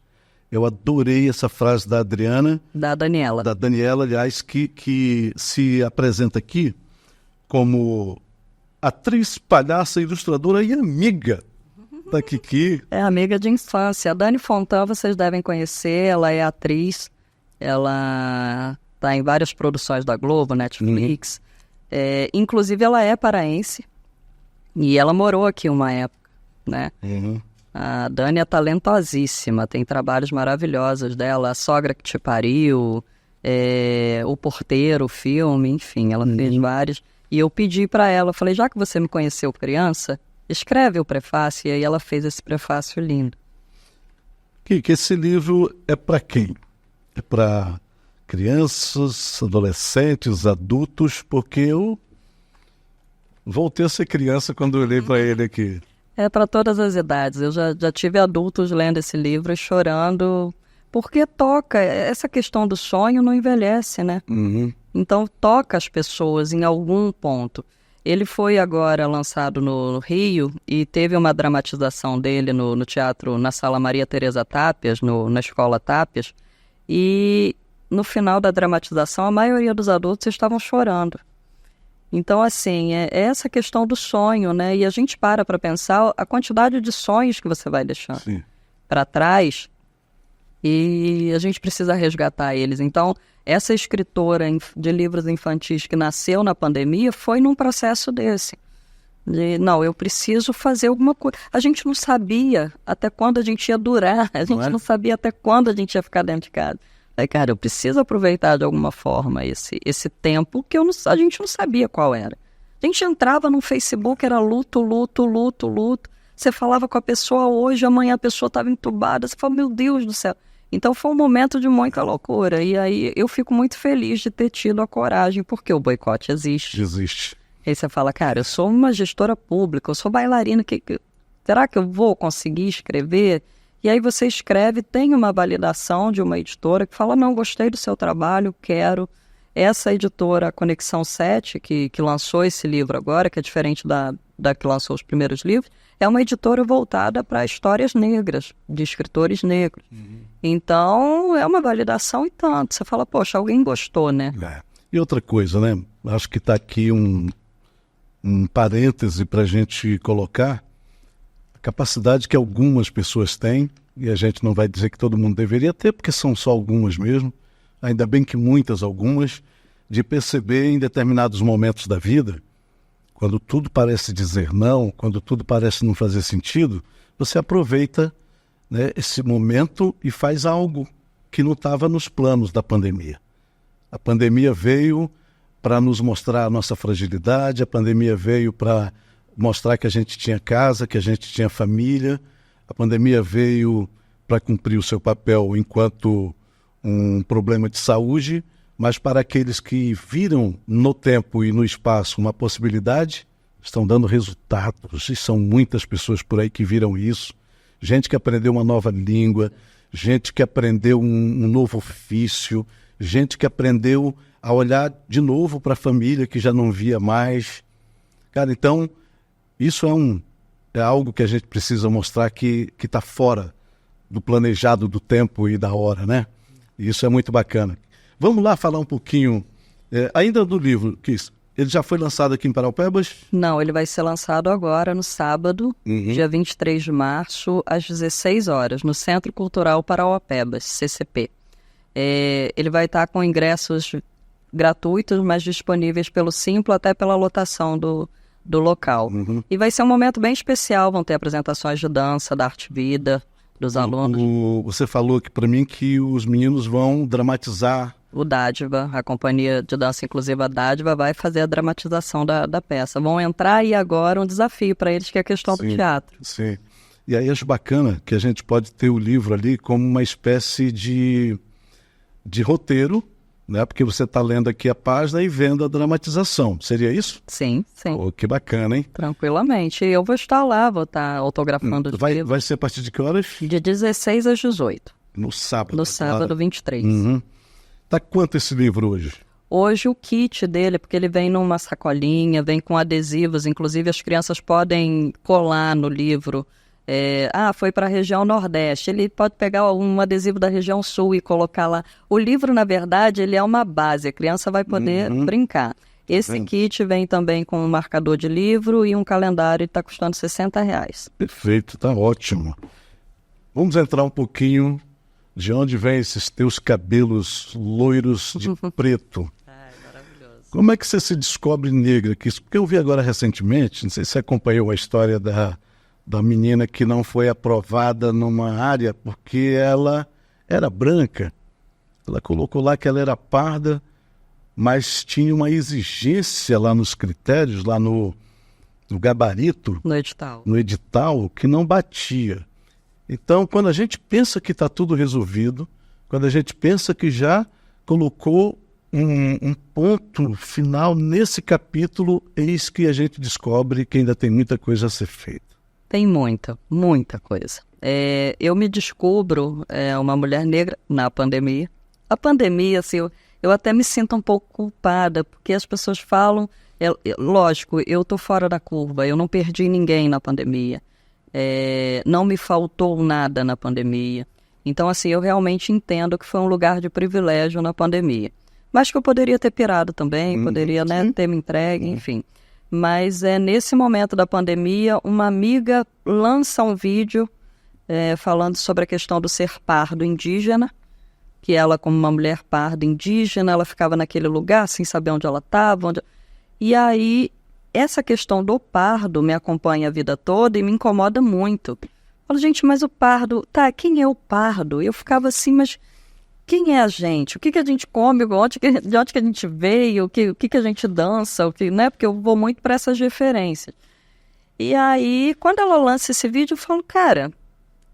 Eu adorei essa frase da Adriana. Da Daniela, aliás, que se apresenta aqui como atriz, palhaça, ilustradora e amiga da Kiki. É amiga de infância. A Dani Fontan, vocês devem conhecer, ela é atriz, ela está em várias produções da Globo, Netflix. Inclusive, ela é paraense e ela morou aqui uma época, né? A Dani é talentosíssima, tem trabalhos maravilhosos dela, A Sogra que Te Pariu, O Porteiro, o filme, enfim, ela fez vários. E eu pedi para ela, falei, já que você me conheceu criança, escreve o prefácio. E aí ela fez esse prefácio lindo. Que esse livro é para quem? É para crianças, adolescentes, adultos, porque eu voltei a ser criança quando eu olhei para ele aqui. É para todas as idades. Eu já tive adultos lendo esse livro e chorando, porque toca. Essa questão do sonho não envelhece, né? Então toca as pessoas em algum ponto. Ele foi agora lançado no Rio e teve uma dramatização dele no teatro, na Sala Maria Teresa Tápias, na Escola Tápias. E no final da dramatização, a maioria dos adultos estavam chorando. Então, assim, é essa questão do sonho, né? E a gente para pensar a quantidade de sonhos que você vai deixando para trás e a gente precisa resgatar eles. Então, essa escritora de livros infantis que nasceu na pandemia foi num processo desse. Não, eu preciso fazer alguma coisa. A gente não sabia até quando a gente ia durar, a gente não sabia até quando a gente ia ficar dentro de casa. Aí, cara, eu preciso aproveitar de alguma forma esse tempo que a gente não sabia qual era. A gente entrava no Facebook, era luto. Você falava com a pessoa hoje, amanhã a pessoa estava entubada. Você fala, meu Deus do céu. Então foi um momento de muita loucura. E aí eu fico muito feliz de ter tido a coragem, porque o boicote existe. Existe. Aí você fala, cara, eu sou uma gestora pública, eu sou bailarina, será que eu vou conseguir escrever? E aí você escreve, tem uma validação de uma editora que fala, não, gostei do seu trabalho, quero. Essa editora, a Conexão 7, que lançou esse livro agora, que é diferente da que lançou os primeiros livros, é uma editora voltada para histórias negras, de escritores negros. Então, é uma validação e tanto. Você fala, poxa, alguém gostou, né? E outra coisa, né? Acho que está aqui um parêntese para a gente colocar a capacidade que algumas pessoas têm, e a gente não vai dizer que todo mundo deveria ter, porque são só algumas mesmo, ainda bem que algumas, de perceber em determinados momentos da vida, quando tudo parece dizer não, quando tudo parece não fazer sentido, você aproveita, né, esse momento e faz algo que não estava nos planos da pandemia. A pandemia veio para nos mostrar a nossa fragilidade, a pandemia veio para mostrar que a gente tinha casa, que a gente tinha família, a pandemia veio para cumprir o seu papel enquanto um problema de saúde, mas para aqueles que viram no tempo e no espaço uma possibilidade, estão dando resultados, e são muitas pessoas por aí que viram isso, gente que aprendeu uma nova língua, gente que aprendeu um novo ofício, gente que aprendeu a olhar de novo para a família que já não via mais. Cara, então, isso é algo que a gente precisa mostrar que está fora do planejado do tempo e da hora, né? E isso é muito bacana. Vamos lá falar um pouquinho, ainda do livro, Kiss. Ele já foi lançado aqui em Paraupebas? Não, ele vai ser lançado agora, no sábado, dia 23 de março, às 16 horas, no Centro Cultural Paraupebas, CCP. Ele vai estar com ingressos gratuitos, mas disponíveis pelo Simplo, até pela lotação do local. E vai ser um momento bem especial, vão ter apresentações de dança, da Arte Vida, dos alunos. Você falou aqui para mim que os meninos vão dramatizar. O Dádiva, a companhia de dança inclusiva Dádiva, vai fazer a dramatização da peça. Vão entrar e agora um desafio para eles, que é a questão do teatro. Sim. E aí acho bacana que a gente pode ter o livro ali como uma espécie de roteiro, né? Porque você está lendo aqui a página e vendo a dramatização. Seria isso? Sim, sim. Oh, que bacana, hein? Tranquilamente. Eu vou estar lá, vou estar autografando os livros. Vai ser a partir de que horas? De 16 às 18. No sábado. No sábado, 23. Tá quanto esse livro hoje? Hoje o kit dele, porque ele vem numa sacolinha, vem com adesivos, inclusive as crianças podem colar no livro. Foi para a região Nordeste, ele pode pegar um adesivo da região Sul e colocar lá. O livro, na verdade, ele é uma base, a criança vai poder brincar. Esse kit vem também com um marcador de livro e um calendário, e está custando R$60. Perfeito, tá ótimo. Vamos entrar um pouquinho de onde vem esses teus cabelos loiros de preto. Maravilhoso. Como é que você se descobre negra? Porque eu vi agora recentemente, não sei se você acompanhou a história da menina que não foi aprovada numa área porque ela era branca. Ela colocou lá que ela era parda, mas tinha uma exigência lá nos critérios, lá no gabarito, No edital, que não batia. Então, quando a gente pensa que está tudo resolvido, quando a gente pensa que já colocou um ponto final nesse capítulo, eis que a gente descobre que ainda tem muita coisa a ser feita. Tem muita coisa. Eu me descubro uma mulher negra na pandemia. A pandemia, assim, eu até me sinto um pouco culpada, porque as pessoas falam... lógico, eu estou fora da curva, eu não perdi ninguém na pandemia. Não me faltou nada na pandemia. Então, assim, eu realmente entendo que foi um lugar de privilégio na pandemia. Mas que eu poderia ter pirado também, poderia, né, ter me entregue, enfim. Mas nesse momento da pandemia, uma amiga lança um vídeo falando sobre a questão do ser pardo indígena, que ela, como uma mulher parda indígena, ela ficava naquele lugar sem saber onde ela estava. E aí, essa questão do pardo me acompanha a vida toda e me incomoda muito. Eu falo, gente, mas o pardo... Tá, quem é o pardo? Eu ficava assim, mas quem é a gente? O que a gente come? De onde que a gente veio? O que a gente dança? Né? Porque eu vou muito para essas referências. E aí, quando ela lança esse vídeo, eu falo, cara,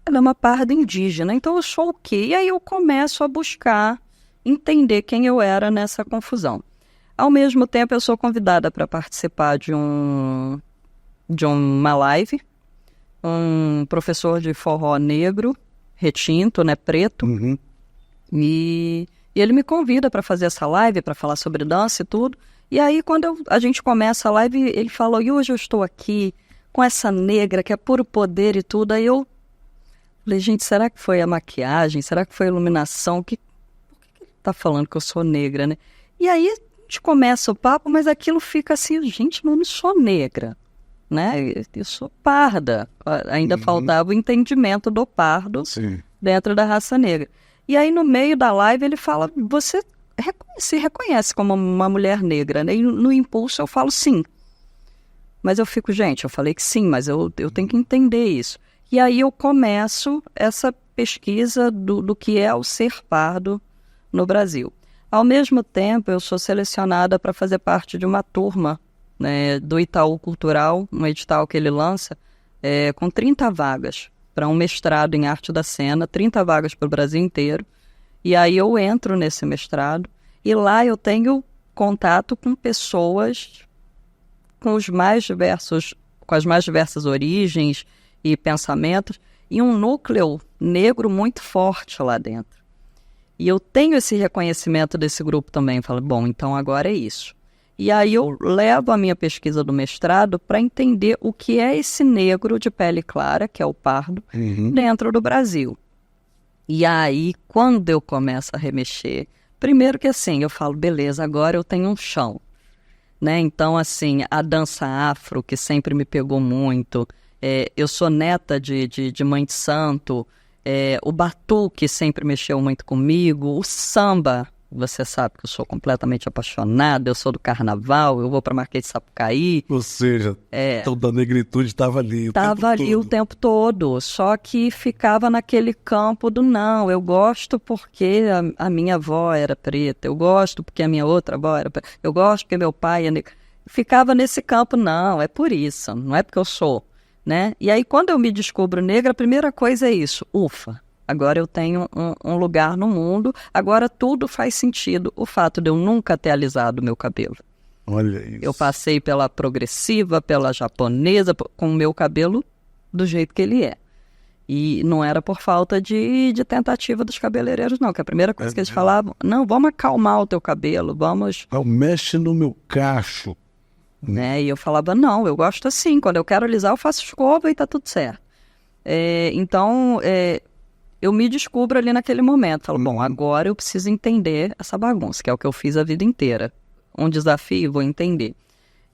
ela é uma parda indígena, então eu sou o quê? E aí eu começo a buscar entender quem eu era nessa confusão. Ao mesmo tempo, eu sou convidada para participar de uma live, um professor de forró negro, retinto, né, preto, e ele me convida para fazer essa live, para falar sobre dança e tudo. E aí, quando a gente começa a live, ele falou, e hoje eu estou aqui com essa negra que é puro poder e tudo. Aí eu falei, gente, será que foi a maquiagem? Será que foi a iluminação? Por que ele está falando que eu sou negra, né? E aí a gente começa o papo, mas aquilo fica assim, gente, mas eu não sou negra, né? Eu sou parda. Ainda faltava o entendimento do pardo dentro da raça negra. E aí no meio da live ele fala, você se reconhece como uma mulher negra, né? E no impulso eu falo sim. Mas eu fico, gente, eu falei que sim, mas eu tenho que entender isso. E aí eu começo essa pesquisa do que é o ser pardo no Brasil. Ao mesmo tempo, eu sou selecionada para fazer parte de uma turma, né, do Itaú Cultural, um edital que ele lança, com 30 vagas para um mestrado em arte da cena, 30 vagas para o Brasil inteiro. E aí eu entro nesse mestrado e lá eu tenho contato com pessoas com as mais diversas origens e pensamentos, e um núcleo negro muito forte lá dentro. E eu tenho esse reconhecimento desse grupo também. Falo, bom, então agora é isso. E aí eu levo a minha pesquisa do mestrado para entender o que é esse negro de pele clara, que é o pardo, dentro do Brasil. E aí, quando eu começo a remexer, primeiro que assim, eu falo, beleza, agora eu tenho um chão. Né? Então, assim, a dança afro, que sempre me pegou muito, eu sou neta de mãe de santo, o batuque sempre mexeu muito comigo, o samba, você sabe que eu sou completamente apaixonada, eu sou do carnaval, eu vou para Marquês de Sapucaí. Ou seja, toda a negritude estava ali o tempo todo, só que ficava naquele campo do não, eu gosto porque a minha avó era preta, eu gosto porque a minha outra avó era preta, eu gosto porque meu pai é negro. Ficava nesse campo, não, é por isso, não é porque eu sou, né? E aí quando eu me descubro negra, a primeira coisa é isso, ufa. Agora eu tenho um lugar no mundo, agora tudo faz sentido. O fato de eu nunca ter alisado o meu cabelo. Olha isso. Eu passei pela progressiva, pela japonesa, com o meu cabelo do jeito que ele é. E não era por falta de tentativa dos cabeleireiros, não. Que a primeira coisa que eles falavam, não, vamos acalmar o teu cabelo, vamos... Mexe no meu cacho. Né? E eu falava, não, eu gosto assim. Quando eu quero alisar, eu faço escova e tá tudo certo. Então... eu me descubro ali naquele momento. Falo, bom, agora eu preciso entender essa bagunça, que é o que eu fiz a vida inteira. Um desafio, vou entender.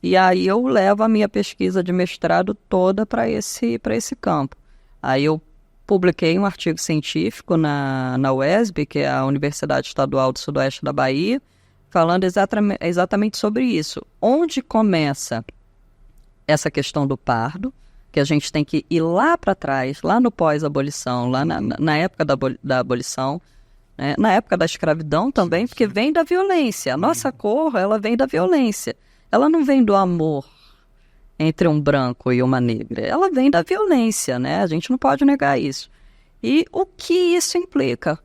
E aí eu levo a minha pesquisa de mestrado toda para esse campo. Aí eu publiquei um artigo científico na UESB, que é a Universidade Estadual do Sudoeste da Bahia, falando exatamente sobre isso. Onde começa essa questão do pardo, que a gente tem que ir lá para trás, lá no pós-abolição, lá na época da abolição, né? Na época da escravidão também, porque vem da violência. A nossa cor, ela vem da violência. Ela não vem do amor entre um branco e uma negra. Ela vem da violência, né? A gente não pode negar isso. E o que isso implica?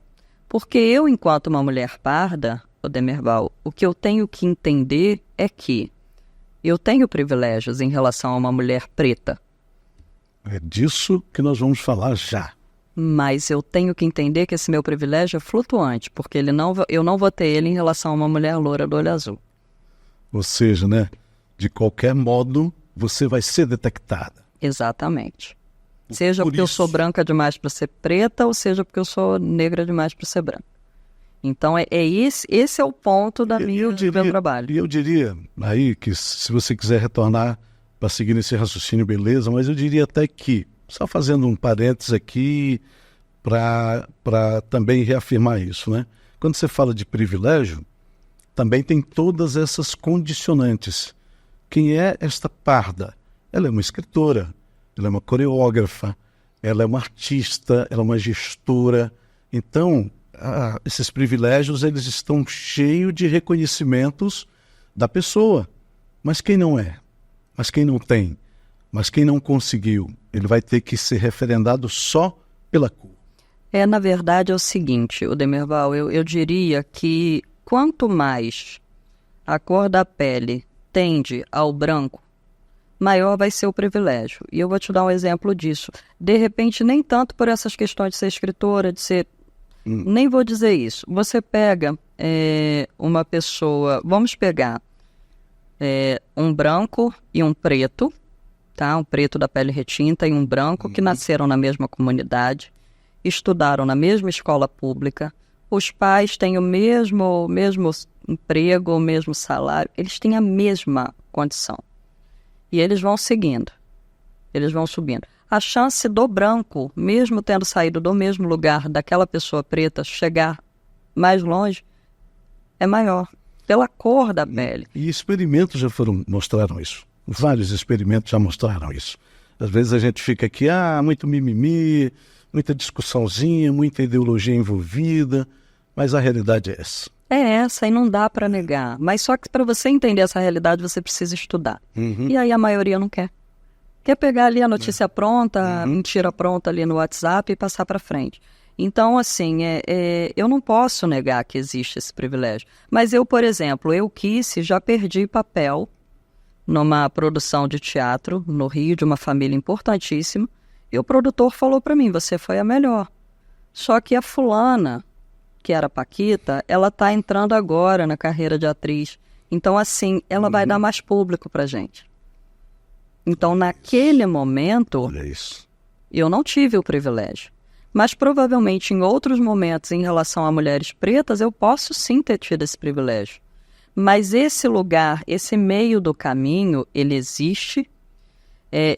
Porque eu, enquanto uma mulher parda, Demerval, o que eu tenho que entender é que eu tenho privilégios em relação a uma mulher preta. É disso que nós vamos falar já. Mas eu tenho que entender que esse meu privilégio é flutuante, porque eu não vou ter ele em relação a uma mulher loura do olho azul. Ou seja, né, de qualquer modo, você vai ser detectada. Exatamente. Seja porque eu sou branca demais para ser preta, ou seja porque eu sou negra demais para ser branca. Então, esse é o ponto do meu trabalho. E eu diria aí que, se você quiser retornar para seguir nesse raciocínio, beleza, mas eu diria até que, só fazendo um parênteses aqui para também reafirmar isso, né? Quando você fala de privilégio, também tem todas essas condicionantes. Quem é esta parda? Ela é uma escritora, ela é uma coreógrafa, ela é uma artista, ela é uma gestora. Então, esses privilégios, eles estão cheios de reconhecimentos da pessoa. Mas quem não é? Mas quem não tem? Mas quem não conseguiu? Ele vai ter que ser referendado só pela cor. Na verdade, é o seguinte, Demerval, eu diria que quanto mais a cor da pele tende ao branco, maior vai ser o privilégio. E eu vou te dar um exemplo disso. De repente, nem tanto por essas questões de ser escritora, de ser... Nem vou dizer isso. Você pega uma pessoa... Vamos pegar um branco e um preto, tá? Um preto da pele retinta e um branco que nasceram na mesma comunidade, estudaram na mesma escola pública, os pais têm o mesmo emprego, o mesmo salário, eles têm a mesma condição. E eles vão seguindo, eles vão subindo. A chance do branco, mesmo tendo saído do mesmo lugar daquela pessoa preta, chegar mais longe, é maior, pela cor da pele. E experimentos já mostraram isso. Vários experimentos já mostraram isso. Às vezes a gente fica aqui, muito mimimi, muita discussãozinha, muita ideologia envolvida, mas a realidade é essa. É essa, e não dá para negar. Mas só que para você entender essa realidade, você precisa estudar. E aí a maioria não quer. Quer pegar ali a notícia pronta, a mentira pronta ali no WhatsApp e passar para frente. Então, assim, eu não posso negar que existe esse privilégio. Mas eu, por exemplo, já perdi papel numa produção de teatro no Rio, de uma família importantíssima, e o produtor falou para mim, você foi a melhor. Só que a fulana, que era a Paquita, ela está entrando agora na carreira de atriz. Então, assim, ela vai dar mais público pra gente. Então, naquele momento, eu não tive o privilégio. Mas, provavelmente, em outros momentos, em relação a mulheres pretas, eu posso sim ter tido esse privilégio. Mas esse lugar, esse meio do caminho, ele existe,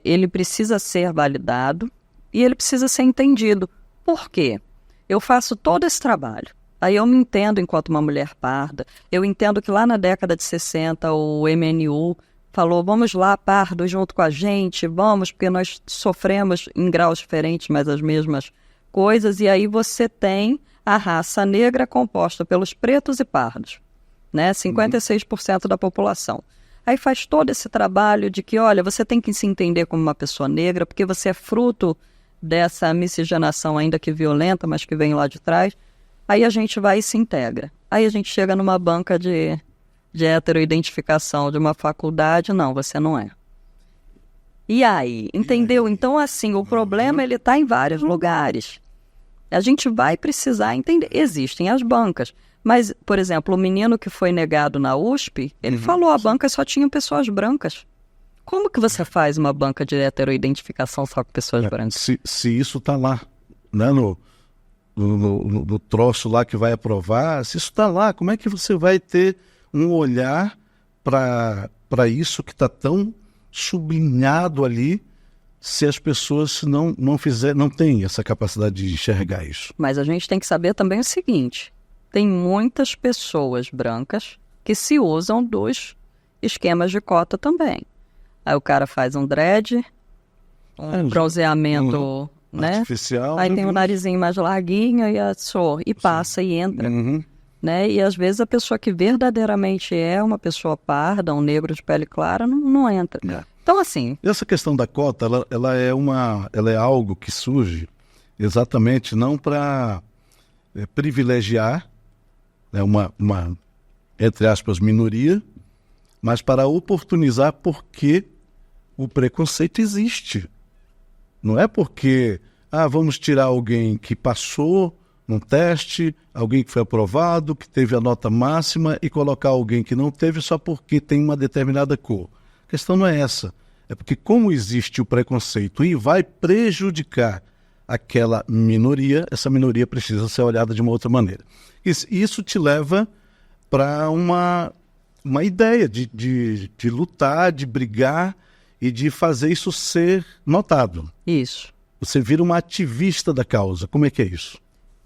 ele precisa ser validado e ele precisa ser entendido. Por quê? Eu faço todo esse trabalho. Aí eu me entendo enquanto uma mulher parda. Eu entendo que lá na década de 60, o MNU falou, vamos lá, pardos, junto com a gente, vamos, porque nós sofremos em graus diferentes, mas as mesmas coisas. E aí você tem a raça negra composta pelos pretos e pardos, né? 56% da população. Aí faz todo esse trabalho de que, olha, você tem que se entender como uma pessoa negra, porque você é fruto dessa miscigenação ainda que violenta, mas que vem lá de trás. Aí a gente vai e se integra. Aí a gente chega numa banca de heteroidentificação de uma faculdade, não, você não é. E aí, entendeu? Então, assim, o problema ele está em vários lugares. A gente vai precisar entender. Existem as bancas. Mas, por exemplo, o menino que foi negado na USP, ele falou, a banca só tinha pessoas brancas. Como que você faz uma banca de heteroidentificação só com pessoas brancas? Se isso está lá, né, no troço lá que vai aprovar, se isso está lá, como é que você vai ter um olhar para isso que está tão sublinhado ali, se as pessoas não têm essa capacidade de enxergar isso? Mas a gente tem que saber também o seguinte, tem muitas pessoas brancas que se usam dos esquemas de cota também. Aí o cara faz um dread, um bronzeamento né? Artificial. Aí tem o narizinho mais larguinho e passa e entra. Né? E às vezes a pessoa que verdadeiramente é uma pessoa parda, um negro de pele clara, não entra. Então, assim... Essa questão da cota, ela é algo que surge exatamente não para privilegiar, né, uma, entre aspas, minoria, mas para oportunizar, porque o preconceito existe. Não é porque vamos tirar alguém que passou num teste, alguém que foi aprovado, que teve a nota máxima, e colocar alguém que não teve só porque tem uma determinada cor. A questão não é essa. É porque como existe o preconceito e vai prejudicar aquela minoria, essa minoria precisa ser olhada de uma outra maneira. Isso te leva para uma ideia de lutar, de brigar e de fazer isso ser notado. Isso. Você vira uma ativista da causa. Como é que é isso?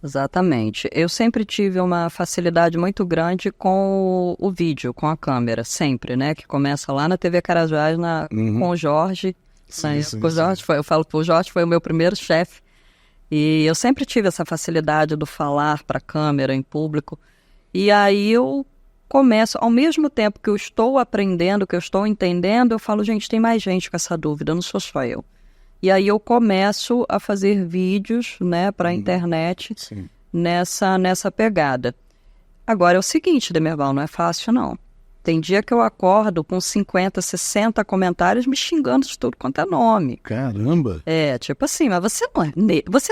Exatamente. Eu sempre tive uma facilidade muito grande com o vídeo, com a câmera, sempre, né? Que começa lá na TV Carajás com o Jorge. Sim. Eu falo que o Jorge foi o meu primeiro chefe. E eu sempre tive essa facilidade do falar para a câmera, em público. E aí eu começo, ao mesmo tempo que eu estou aprendendo, que eu estou entendendo, eu falo, gente, tem mais gente com essa dúvida, não sou só eu. E aí eu começo a fazer vídeos, né, para a internet nessa pegada. Agora é o seguinte, Demerval, não é fácil não. Tem dia que eu acordo com 50, 60 comentários me xingando de tudo quanto é nome. Caramba! Tipo assim, mas você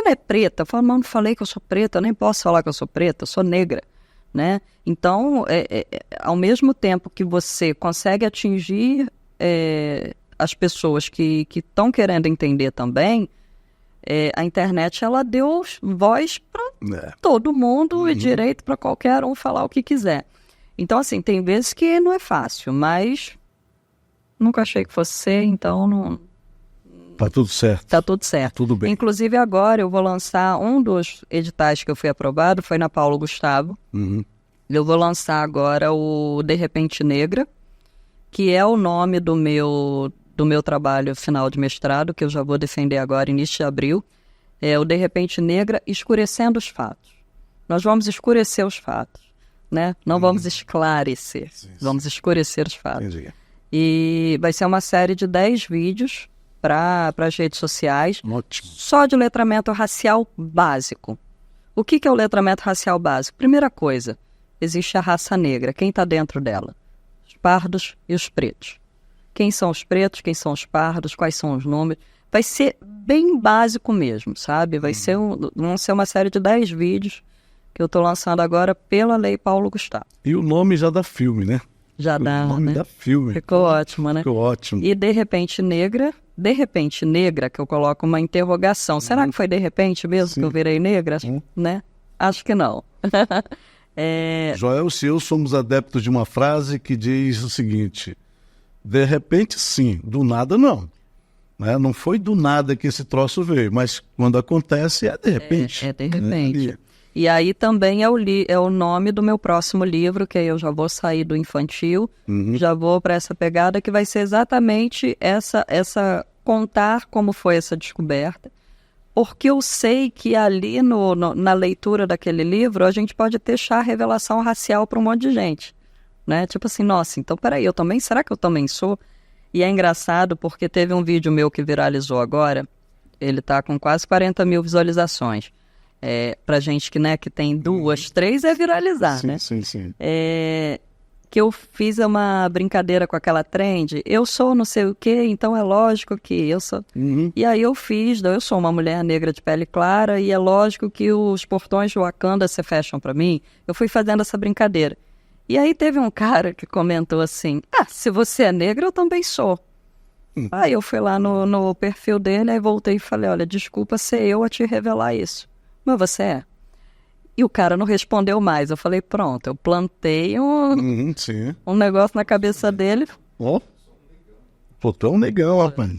não é preta? Eu falo, não falei que eu sou preta, eu nem posso falar que eu sou preta, eu sou negra, né? Então, ao mesmo tempo que você consegue atingir as pessoas que estão querendo entender também, a internet ela deu voz para todo mundo e direito para qualquer um falar o que quiser. Então, assim, tem vezes que não é fácil, mas nunca achei que fosse ser, então não... Tá tudo certo. Tá tudo certo. Tudo bem. Inclusive, agora eu vou lançar um dos editais que eu fui aprovado, foi na Paulo Gustavo. Eu vou lançar agora o De Repente Negra, que é o nome do meu trabalho final de mestrado, que eu já vou defender agora, início de abril. É o De Repente Negra, escurecendo os fatos. Nós vamos escurecer os fatos, né? Não vamos esclarecer, vamos escurecer os fatos. Entendi. E vai ser uma série de 10 vídeos para as redes sociais, Ótimo. só de letramento racial básico. O que é o letramento racial básico? Primeira coisa, existe a raça negra. Quem está dentro dela? Os pardos e os pretos. Quem são os pretos, quem são os pardos, quais são os números. Vai ser bem básico mesmo, sabe? Vão ser uma série de 10 vídeos que eu estou lançando agora pela Lei Paulo Gustavo. E o nome já dá filme, né? Já dá, o nome né? dá filme. Ficou ótimo, né? Ficou ótimo. E De Repente Negra, que eu coloco uma interrogação. Será que foi de repente mesmo que eu virei negra? Né? Acho que não. Joel e eu somos adeptos de uma frase que diz o seguinte: de repente sim, do nada não. Né? Não foi do nada que esse troço veio, mas quando acontece é de repente. É de repente. E aí também é o nome do meu próximo livro, que aí eu já vou sair do infantil, já vou para essa pegada que vai ser exatamente essa contar como foi essa descoberta, porque eu sei que ali na leitura daquele livro a gente pode deixar revelação racial para um monte de gente, né? Tipo assim, nossa, então peraí, será que eu também sou? E é engraçado porque teve um vídeo meu que viralizou agora, ele tá com quase 40 mil visualizações. Pra gente que tem 2, 3 é viralizar, sim, né? Sim. Que eu fiz uma brincadeira com aquela trend, eu sou não sei o quê, então é lógico que eu sou... E aí eu sou uma mulher negra de pele clara e é lógico que os portões de Wakanda se fecham pra mim. Eu fui fazendo essa brincadeira. E aí teve um cara que comentou assim, se você é negra, eu também sou. Aí eu fui lá no perfil dele, aí voltei e falei, olha, desculpa ser eu a te revelar isso. Mas você é? E o cara não respondeu mais. Eu falei, pronto, eu plantei um negócio na cabeça dele. Pô, tu é um negão, rapaz.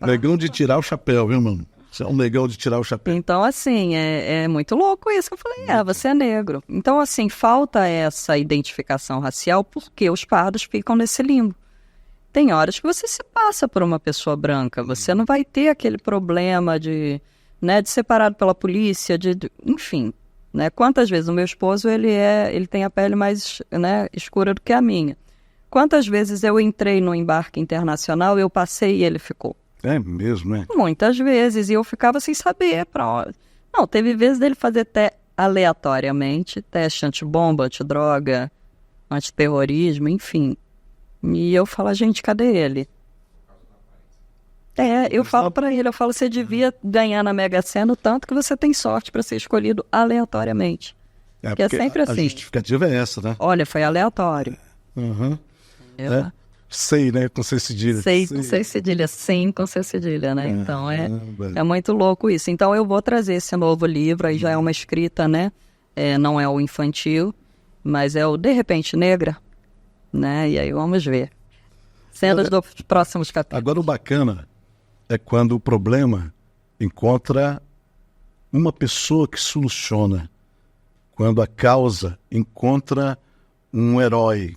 Negão de tirar o chapéu, viu, mano? Você é um negão de tirar o chapéu. Então, assim, é muito louco isso. Eu falei, você é negro. Então, assim, falta essa identificação racial porque os pardos ficam nesse limbo. tem horas que você se passa por uma pessoa branca. Você não vai ter aquele problema de ser separado pela polícia, enfim. Né? Quantas vezes o meu esposo ele tem a pele mais escura do que a minha. Quantas vezes eu entrei no embarque internacional, eu passei e ele ficou? É mesmo, né? Muitas vezes, e eu ficava sem saber para onde. Não, teve vezes dele fazer aleatoriamente teste antibomba, antidroga, antiterrorismo, enfim. E eu falo, gente, cadê ele? Eu falo para ele, você devia ganhar na Mega Sena o tanto que você tem sorte para ser escolhido aleatoriamente. Porque é sempre assim. A justificativa é essa, né? Olha, foi aleatório. Uhum. Sei, né? Com C cedilha. Sei com C cedilha, sim com C cedilha, né? Então é muito louco isso. Então eu vou trazer esse novo livro, aí já é uma escrita, né? Não é o infantil, mas é o De Repente Negra, né? E aí vamos ver. Cenas dos próximos capítulos. Agora o bacana é quando o problema encontra uma pessoa que soluciona. Quando a causa encontra um herói.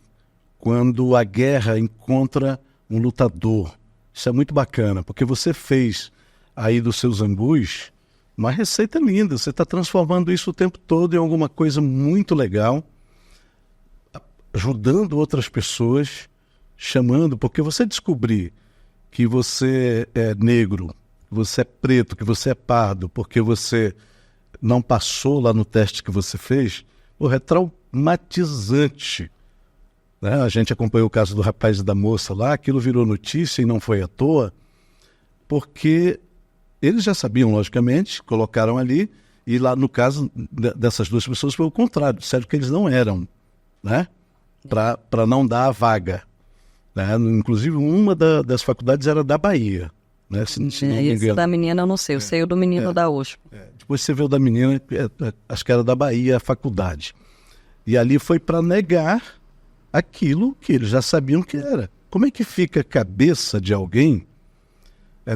Quando a guerra encontra um lutador. Isso é muito bacana, porque você fez aí dos seus angus uma receita linda. Você está transformando isso o tempo todo em alguma coisa muito legal, ajudando outras pessoas, chamando, porque você descobrir que você é negro, que você é preto, que você é pardo, porque você não passou lá no teste que você fez, é traumatizante. Né? A gente acompanhou o caso do rapaz e da moça lá, aquilo virou notícia e não foi à toa, porque eles já sabiam, logicamente, colocaram ali, e lá no caso dessas duas pessoas foi o contrário, disseram que eles não eram, né? Para não dar a vaga. Né? Inclusive, uma das faculdades era da Bahia. Né? Se não me engano. Da menina eu não sei, eu sei o do menino da USP. Depois você vê o da menina, acho que era da Bahia a faculdade. E ali foi para negar aquilo que eles já sabiam que era. Como é que fica a cabeça de alguém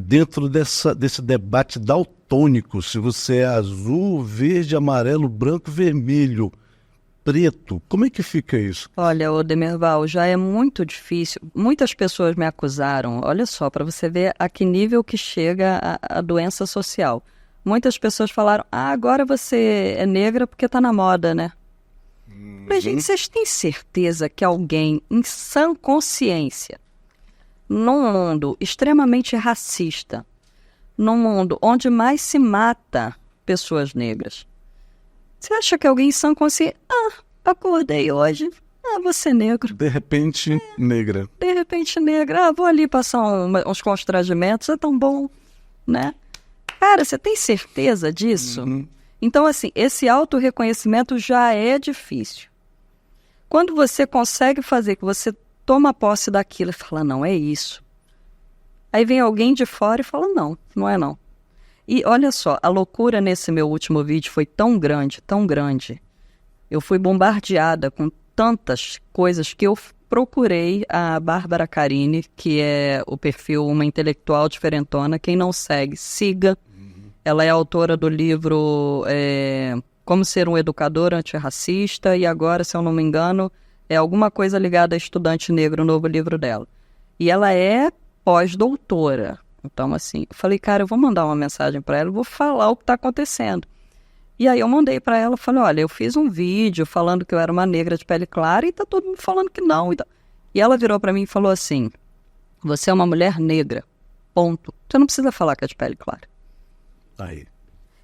dentro desse debate daltônico, se você é azul, verde, amarelo, branco, vermelho, preto, como é que fica isso? Olha, Demerval, já é muito difícil. Muitas pessoas me acusaram, olha só, para você ver a que nível que chega a doença social. Muitas pessoas falaram, agora você é negra porque está na moda, né? Mas, gente, vocês têm certeza que alguém em sã consciência, num mundo extremamente racista, num mundo onde mais se mata pessoas negras, você acha que alguém em sã consciência... acordei hoje. Você é negro. De repente, negra. De repente, negra. Vou ali passar uns constrangimentos. É tão bom, né? Cara, você tem certeza disso? Então, assim, esse autorreconhecimento já é difícil. Quando você consegue fazer, que você toma posse daquilo e fala, não, é isso. Aí vem alguém de fora e fala, não, não é não. E olha só, a loucura nesse meu último vídeo foi tão grande, tão grande. Eu fui bombardeada com tantas coisas que eu procurei a Bárbara Carini, que é o perfil Uma Intelectual Diferentona. Quem não segue, siga. Ela é autora do livro Como Ser um Educador Antirracista e agora, se eu não me engano, é alguma coisa ligada a estudante negro, o novo livro dela. E ela é pós-doutora. Então, assim, eu falei, cara, eu vou mandar uma mensagem para ela, eu vou falar o que está acontecendo. E aí eu mandei para ela, falei, olha, eu fiz um vídeo falando que eu era uma negra de pele clara e tá todo mundo falando que não. E ela virou para mim e falou assim, você é uma mulher negra, ponto. Você não precisa falar que é de pele clara.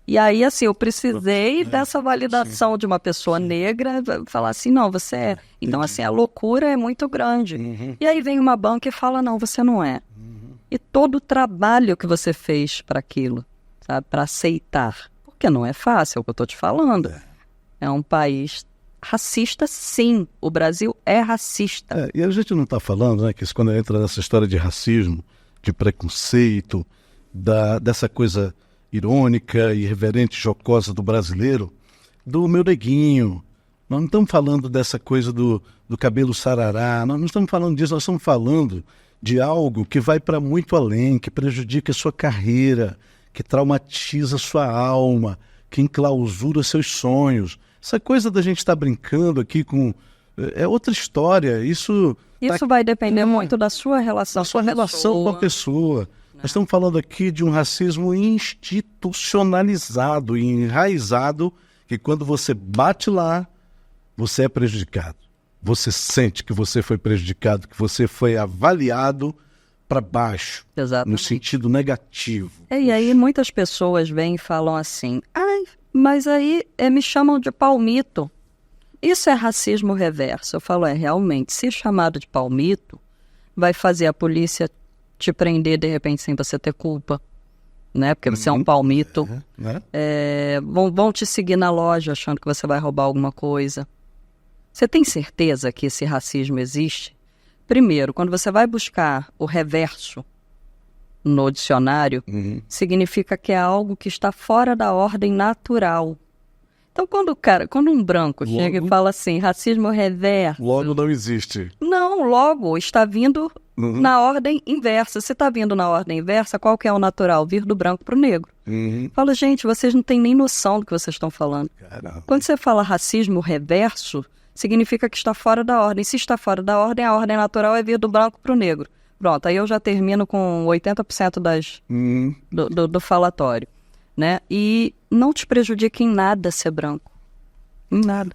E aí, assim, eu precisei dessa validação de uma pessoa negra, falar assim, não, você é. Então, assim, a loucura é muito grande. E aí vem uma banca e fala, não, você não é. E todo o trabalho que você fez para aquilo, sabe, para aceitar. Porque não é fácil, é o que eu estou te falando. É um país racista, sim. O Brasil é racista. E a gente não está falando, né, que quando entra nessa história de racismo, de preconceito, dessa coisa irônica, irreverente, jocosa do brasileiro, do meu neguinho. Nós não estamos falando dessa coisa do cabelo sarará, nós não estamos falando disso, nós estamos falando de algo que vai para muito além, que prejudica a sua carreira, que traumatiza a sua alma, que enclausura seus sonhos. Essa coisa da gente estar brincando aqui com... é outra história, isso... Isso vai depender muito da sua relação da sua relação com a pessoa. Nós estamos falando aqui de um racismo institucionalizado e enraizado, que quando você bate lá, você é prejudicado. Você sente que você foi prejudicado, que você foi avaliado para baixo, no sentido negativo. E aí muitas pessoas vêm e falam assim, mas aí me chamam de palmito. Isso é racismo reverso. Eu falo, realmente, se chamado de palmito, vai fazer a polícia te prender de repente sem você ter culpa, né? Porque você é um palmito. Vão te seguir na loja achando que você vai roubar alguma coisa. Você tem certeza que esse racismo existe? Primeiro, quando você vai buscar o reverso no dicionário, significa que é algo que está fora da ordem natural. Então, quando um branco chega e fala assim, racismo reverso... Logo não existe. Não, logo está vindo na ordem inversa. Se está vindo na ordem inversa, qual que é o natural? Vir do branco para o negro. Fala, gente, vocês não têm nem noção do que vocês estão falando. Caramba. Quando você fala racismo reverso, significa que está fora da ordem. Se está fora da ordem, a ordem natural é vir do branco para o negro. Pronto, aí eu já termino com 80% do falatório. Né? E não te prejudica em nada ser branco. Em nada.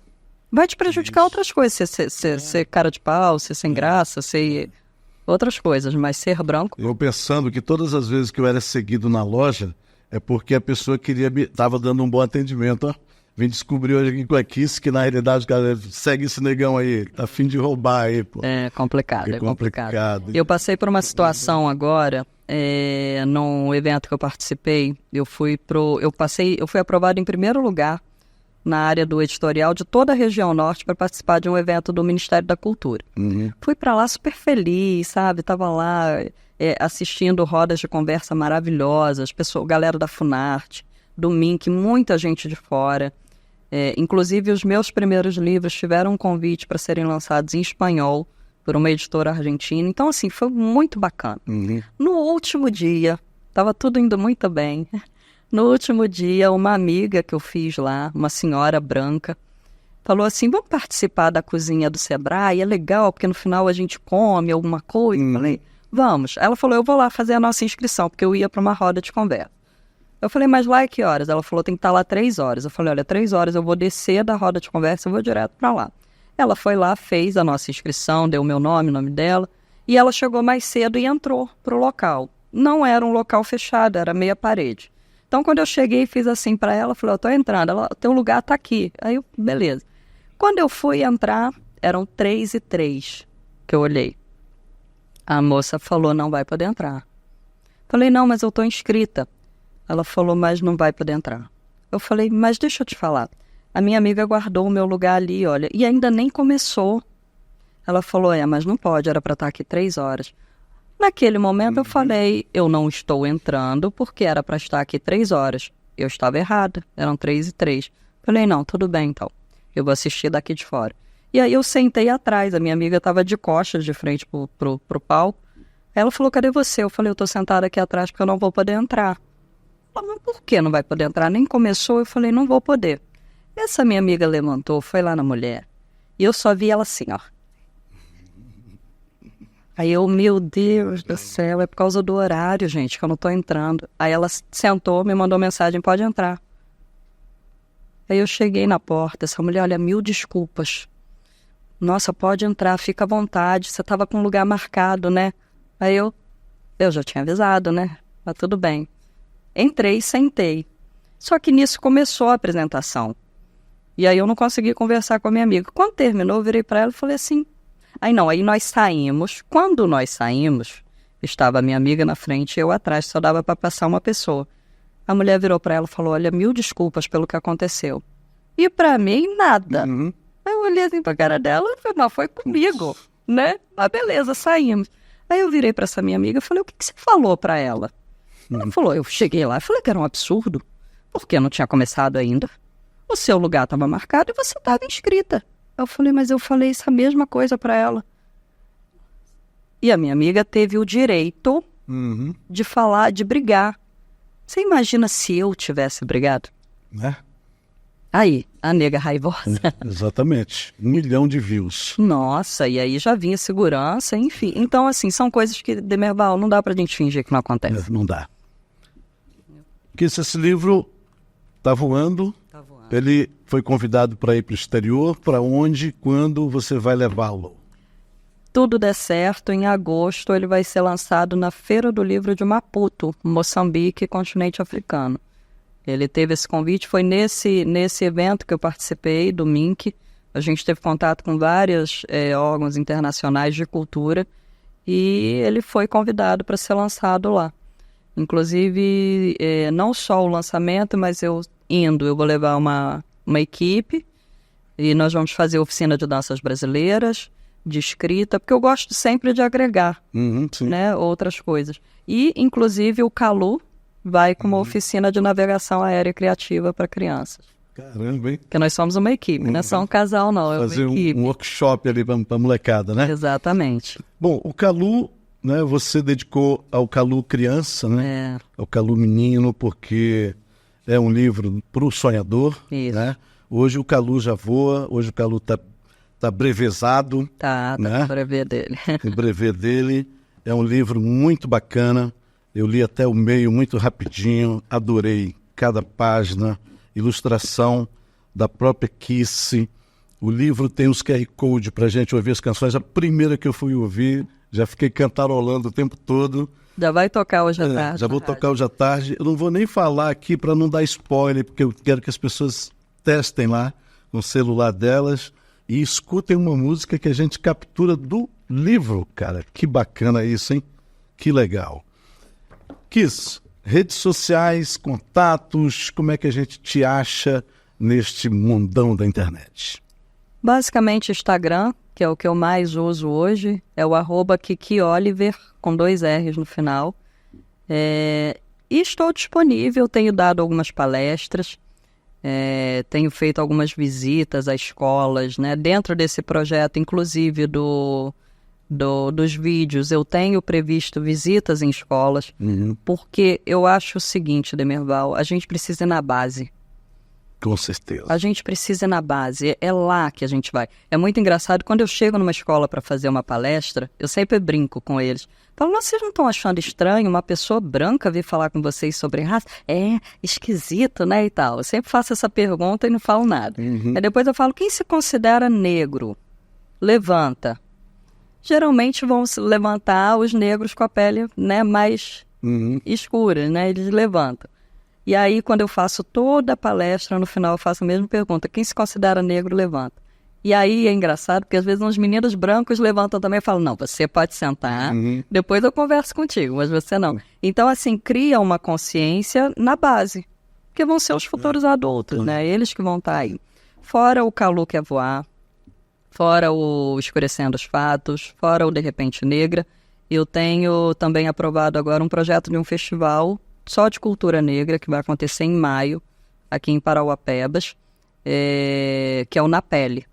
Vai te prejudicar outras coisas. Ser cara de pau, ser sem graça, ser outras coisas. Mas ser branco... Eu pensando que todas as vezes que eu era seguido na loja, é porque a pessoa estava dando um bom atendimento. Ó. Vim descobrir hoje aqui que na realidade o cara segue esse negão aí, tá a fim de roubar aí, pô. É complicado. Eu passei por uma situação agora, num evento que eu participei, eu fui aprovado em primeiro lugar na área do editorial de toda a região norte para participar de um evento do Ministério da Cultura. Fui para lá super feliz, sabe? Tava lá assistindo rodas de conversa maravilhosas, galera da Funarte, do MINC, muita gente de fora. Inclusive, os meus primeiros livros tiveram um convite para serem lançados em espanhol por uma editora argentina. Então, assim, foi muito bacana. No último dia, estava tudo indo muito bem. No último dia, uma amiga que eu fiz lá, uma senhora branca, falou assim, vamos participar da cozinha do Sebrae? É legal, porque no final a gente come alguma coisa. Eu falei, vamos. Ela falou, eu vou lá fazer a nossa inscrição, porque eu ia para uma roda de conversa. Eu falei, mas lá é que horas? Ela falou, tem que estar lá 3 horas. Eu falei, olha, 3 horas eu vou descer da roda de conversa, eu vou direto para lá. Ela foi lá, fez a nossa inscrição, deu o meu nome, o nome dela, e ela chegou mais cedo e entrou pro local. Não era um local fechado, era meia parede. Então, quando eu cheguei e fiz assim para ela, falei, eu tô entrando, ela, teu lugar tá aqui. Aí eu, beleza. Quando eu fui entrar, eram 3:03 que eu olhei. A moça falou, não vai poder entrar. Falei, não, mas eu tô inscrita. Ela falou, mas não vai poder entrar. Eu falei, mas deixa eu te falar. A minha amiga guardou o meu lugar ali, olha, e ainda nem começou. Ela falou, mas não pode, era para estar aqui 3 horas. Naquele momento eu falei, eu não estou entrando porque era para estar aqui 3 horas. Eu estava errada, eram 3:03. Falei, não, tudo bem então, eu vou assistir daqui de fora. E aí eu sentei atrás, a minha amiga estava de costas de frente pro palco. Ela falou, cadê você? Eu falei, eu estou sentada aqui atrás porque eu não vou poder entrar. Ela falou, mas por que não vai poder entrar? Nem começou, eu falei, não vou poder. Essa minha amiga levantou, foi lá na mulher, e eu só vi ela assim, ó. Aí eu, meu Deus do céu, é por causa do horário, gente, que eu não tô entrando. Aí ela sentou, me mandou mensagem, pode entrar. Aí eu cheguei na porta, essa mulher, olha, 1000 desculpas. Nossa, pode entrar, fica à vontade, você tava com um lugar marcado, né? Aí eu já tinha avisado, né? Mas tudo bem. Entrei, sentei. Só que nisso começou a apresentação. E aí eu não consegui conversar com a minha amiga. Quando terminou, eu virei para ela e falei assim... Aí nós saímos. Quando nós saímos, estava a minha amiga na frente e eu atrás, só dava para passar uma pessoa. A mulher virou para ela e falou, olha, 1000 desculpas pelo que aconteceu. E para mim, nada. Aí eu olhei assim pra cara dela e falei, não, foi comigo, né? Mas beleza, saímos. Aí eu virei para essa minha amiga e falei, o que você falou para ela? Ela falou, eu cheguei lá e falei que era um absurdo, porque não tinha começado ainda. O seu lugar estava marcado e você estava inscrita. Eu falei, mas eu falei essa mesma coisa para ela. E a minha amiga teve o direito de falar, de brigar. Você imagina se eu tivesse brigado? Né? Aí, A Nega Raivosa. Exatamente. 1 milhão de views. Nossa, e aí já vinha segurança, enfim. Então, assim, são coisas que, Demerval, não dá pra gente fingir que não acontece. Não dá. Porque esse livro tá voando. Tá voando. Ele foi convidado para ir para o exterior. Para onde, quando você vai levá-lo? Tudo der certo, em agosto ele vai ser lançado na Feira do Livro de Maputo, Moçambique, continente africano. Ele teve esse convite, foi nesse evento que eu participei, do MINC. A gente teve contato com vários órgãos internacionais de cultura e ele foi convidado para ser lançado lá. Inclusive, não só o lançamento, mas eu vou levar uma equipe e nós vamos fazer oficina de danças brasileiras, de escrita, porque eu gosto sempre de agregar né, outras coisas. E, inclusive, o Calu vai com uma oficina de navegação aérea criativa para crianças. Caramba, hein? Porque nós somos uma equipe, não é só um casal, não, é uma equipe. Fazer um workshop ali para molecada, né? Exatamente. Bom, o Calu, né, você dedicou ao Calu criança, né? Ao Calu menino, porque é um livro para o sonhador, né? Hoje o Calu já voa, hoje o Calu está brevezado. Tá né? O brevet dele. O brevet dele é um livro muito bacana. Eu li até o meio muito rapidinho, adorei cada página, ilustração da própria Kissy. O livro tem os QR Code para a gente ouvir as canções. A primeira que eu fui ouvir, já fiquei cantarolando o tempo todo. Já vai tocar hoje à tarde. Já vou tocar hoje à tarde. Eu não vou nem falar aqui para não dar spoiler, porque eu quero que as pessoas testem lá no celular delas e escutem uma música que a gente captura do livro, cara. Que bacana isso, hein? Que legal. Kiss, redes sociais, contatos, como é que a gente te acha neste mundão da internet? Basicamente Instagram, que é o que eu mais uso hoje, é o @KikiOliver, com 2 R's no final. E estou disponível, tenho dado algumas palestras, tenho feito algumas visitas a escolas, né? Dentro desse projeto, inclusive dos vídeos, eu tenho previsto visitas em escolas, porque eu acho o seguinte, Demerval, a gente precisa ir na base. Com certeza. A gente precisa ir na base, é lá que a gente vai. É muito engraçado, quando eu chego numa escola para fazer uma palestra, eu sempre brinco com eles. Falo, vocês não estão achando estranho uma pessoa branca vir falar com vocês sobre raça? É esquisito, né, e tal. Eu sempre faço essa pergunta e não falo nada. Aí depois eu falo, quem se considera negro? Levanta. Geralmente vão se levantar os negros com a pele, né, mais escura, né, eles levantam. E aí, quando eu faço toda a palestra, no final eu faço a mesma pergunta, quem se considera negro, levanta. E aí é engraçado, porque às vezes uns meninos brancos levantam também e falam, não, você pode sentar, depois eu converso contigo, mas você não. Então, assim, cria uma consciência na base, porque vão ser os futuros adultos, né, eles que vão estar aí. Fora o Calu quer voar, fora o Escurecendo os Fatos, fora o De Repente Negra, eu tenho também aprovado agora um projeto de um festival só de cultura negra, que vai acontecer em maio, aqui em Parauapebas, que é o Na Pele.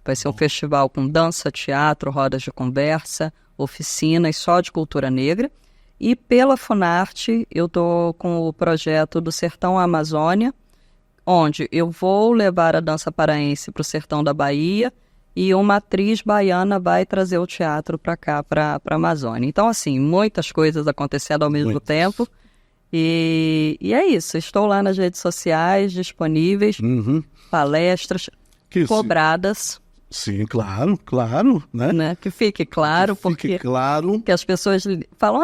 Vai ser um festival com dança, teatro, rodas de conversa, oficinas só de cultura negra. E pela Funarte, eu estou com o projeto do Sertão à Amazônia, onde eu vou levar a dança paraense para o sertão da Bahia e uma atriz baiana vai trazer o teatro para cá, para a Amazônia. Então, assim, muitas coisas acontecendo ao mesmo tempo. E é isso, estou lá nas redes sociais, disponíveis, palestras cobradas. Sim, claro, né? Que fique claro, porque claro. Que as pessoas falam,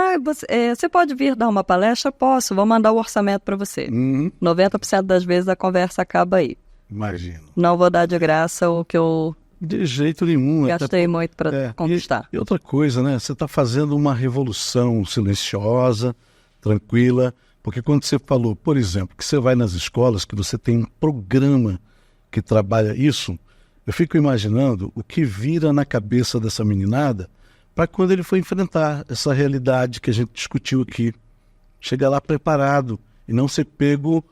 você pode vir dar uma palestra? Posso, vou mandar o orçamento para você. 90% das vezes a conversa acaba aí. Imagino. Não vou dar de graça o que eu... De jeito nenhum. Gastei muito para conquistar. E outra coisa, né? Você está fazendo uma revolução silenciosa, tranquila, porque quando você falou, por exemplo, que você vai nas escolas, que você tem um programa que trabalha isso, eu fico imaginando o que vira na cabeça dessa meninada para quando ele for enfrentar essa realidade que a gente discutiu aqui. Chegar lá preparado e não ser pego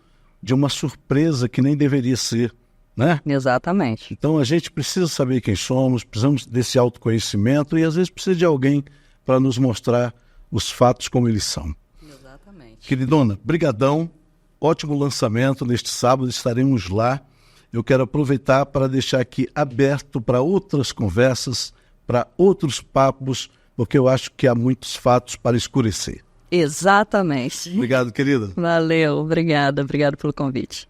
de uma surpresa que nem deveria ser, né? Exatamente. Então a gente precisa saber quem somos, precisamos desse autoconhecimento e às vezes precisa de alguém para nos mostrar os fatos como eles são. Exatamente. Queridona, brigadão, ótimo lançamento neste sábado, estaremos lá eu quero aproveitar para deixar aqui aberto para outras conversas, para outros papos, porque eu acho que há muitos fatos para escurecer. Exatamente. Obrigado, querida. Valeu, obrigada pelo convite.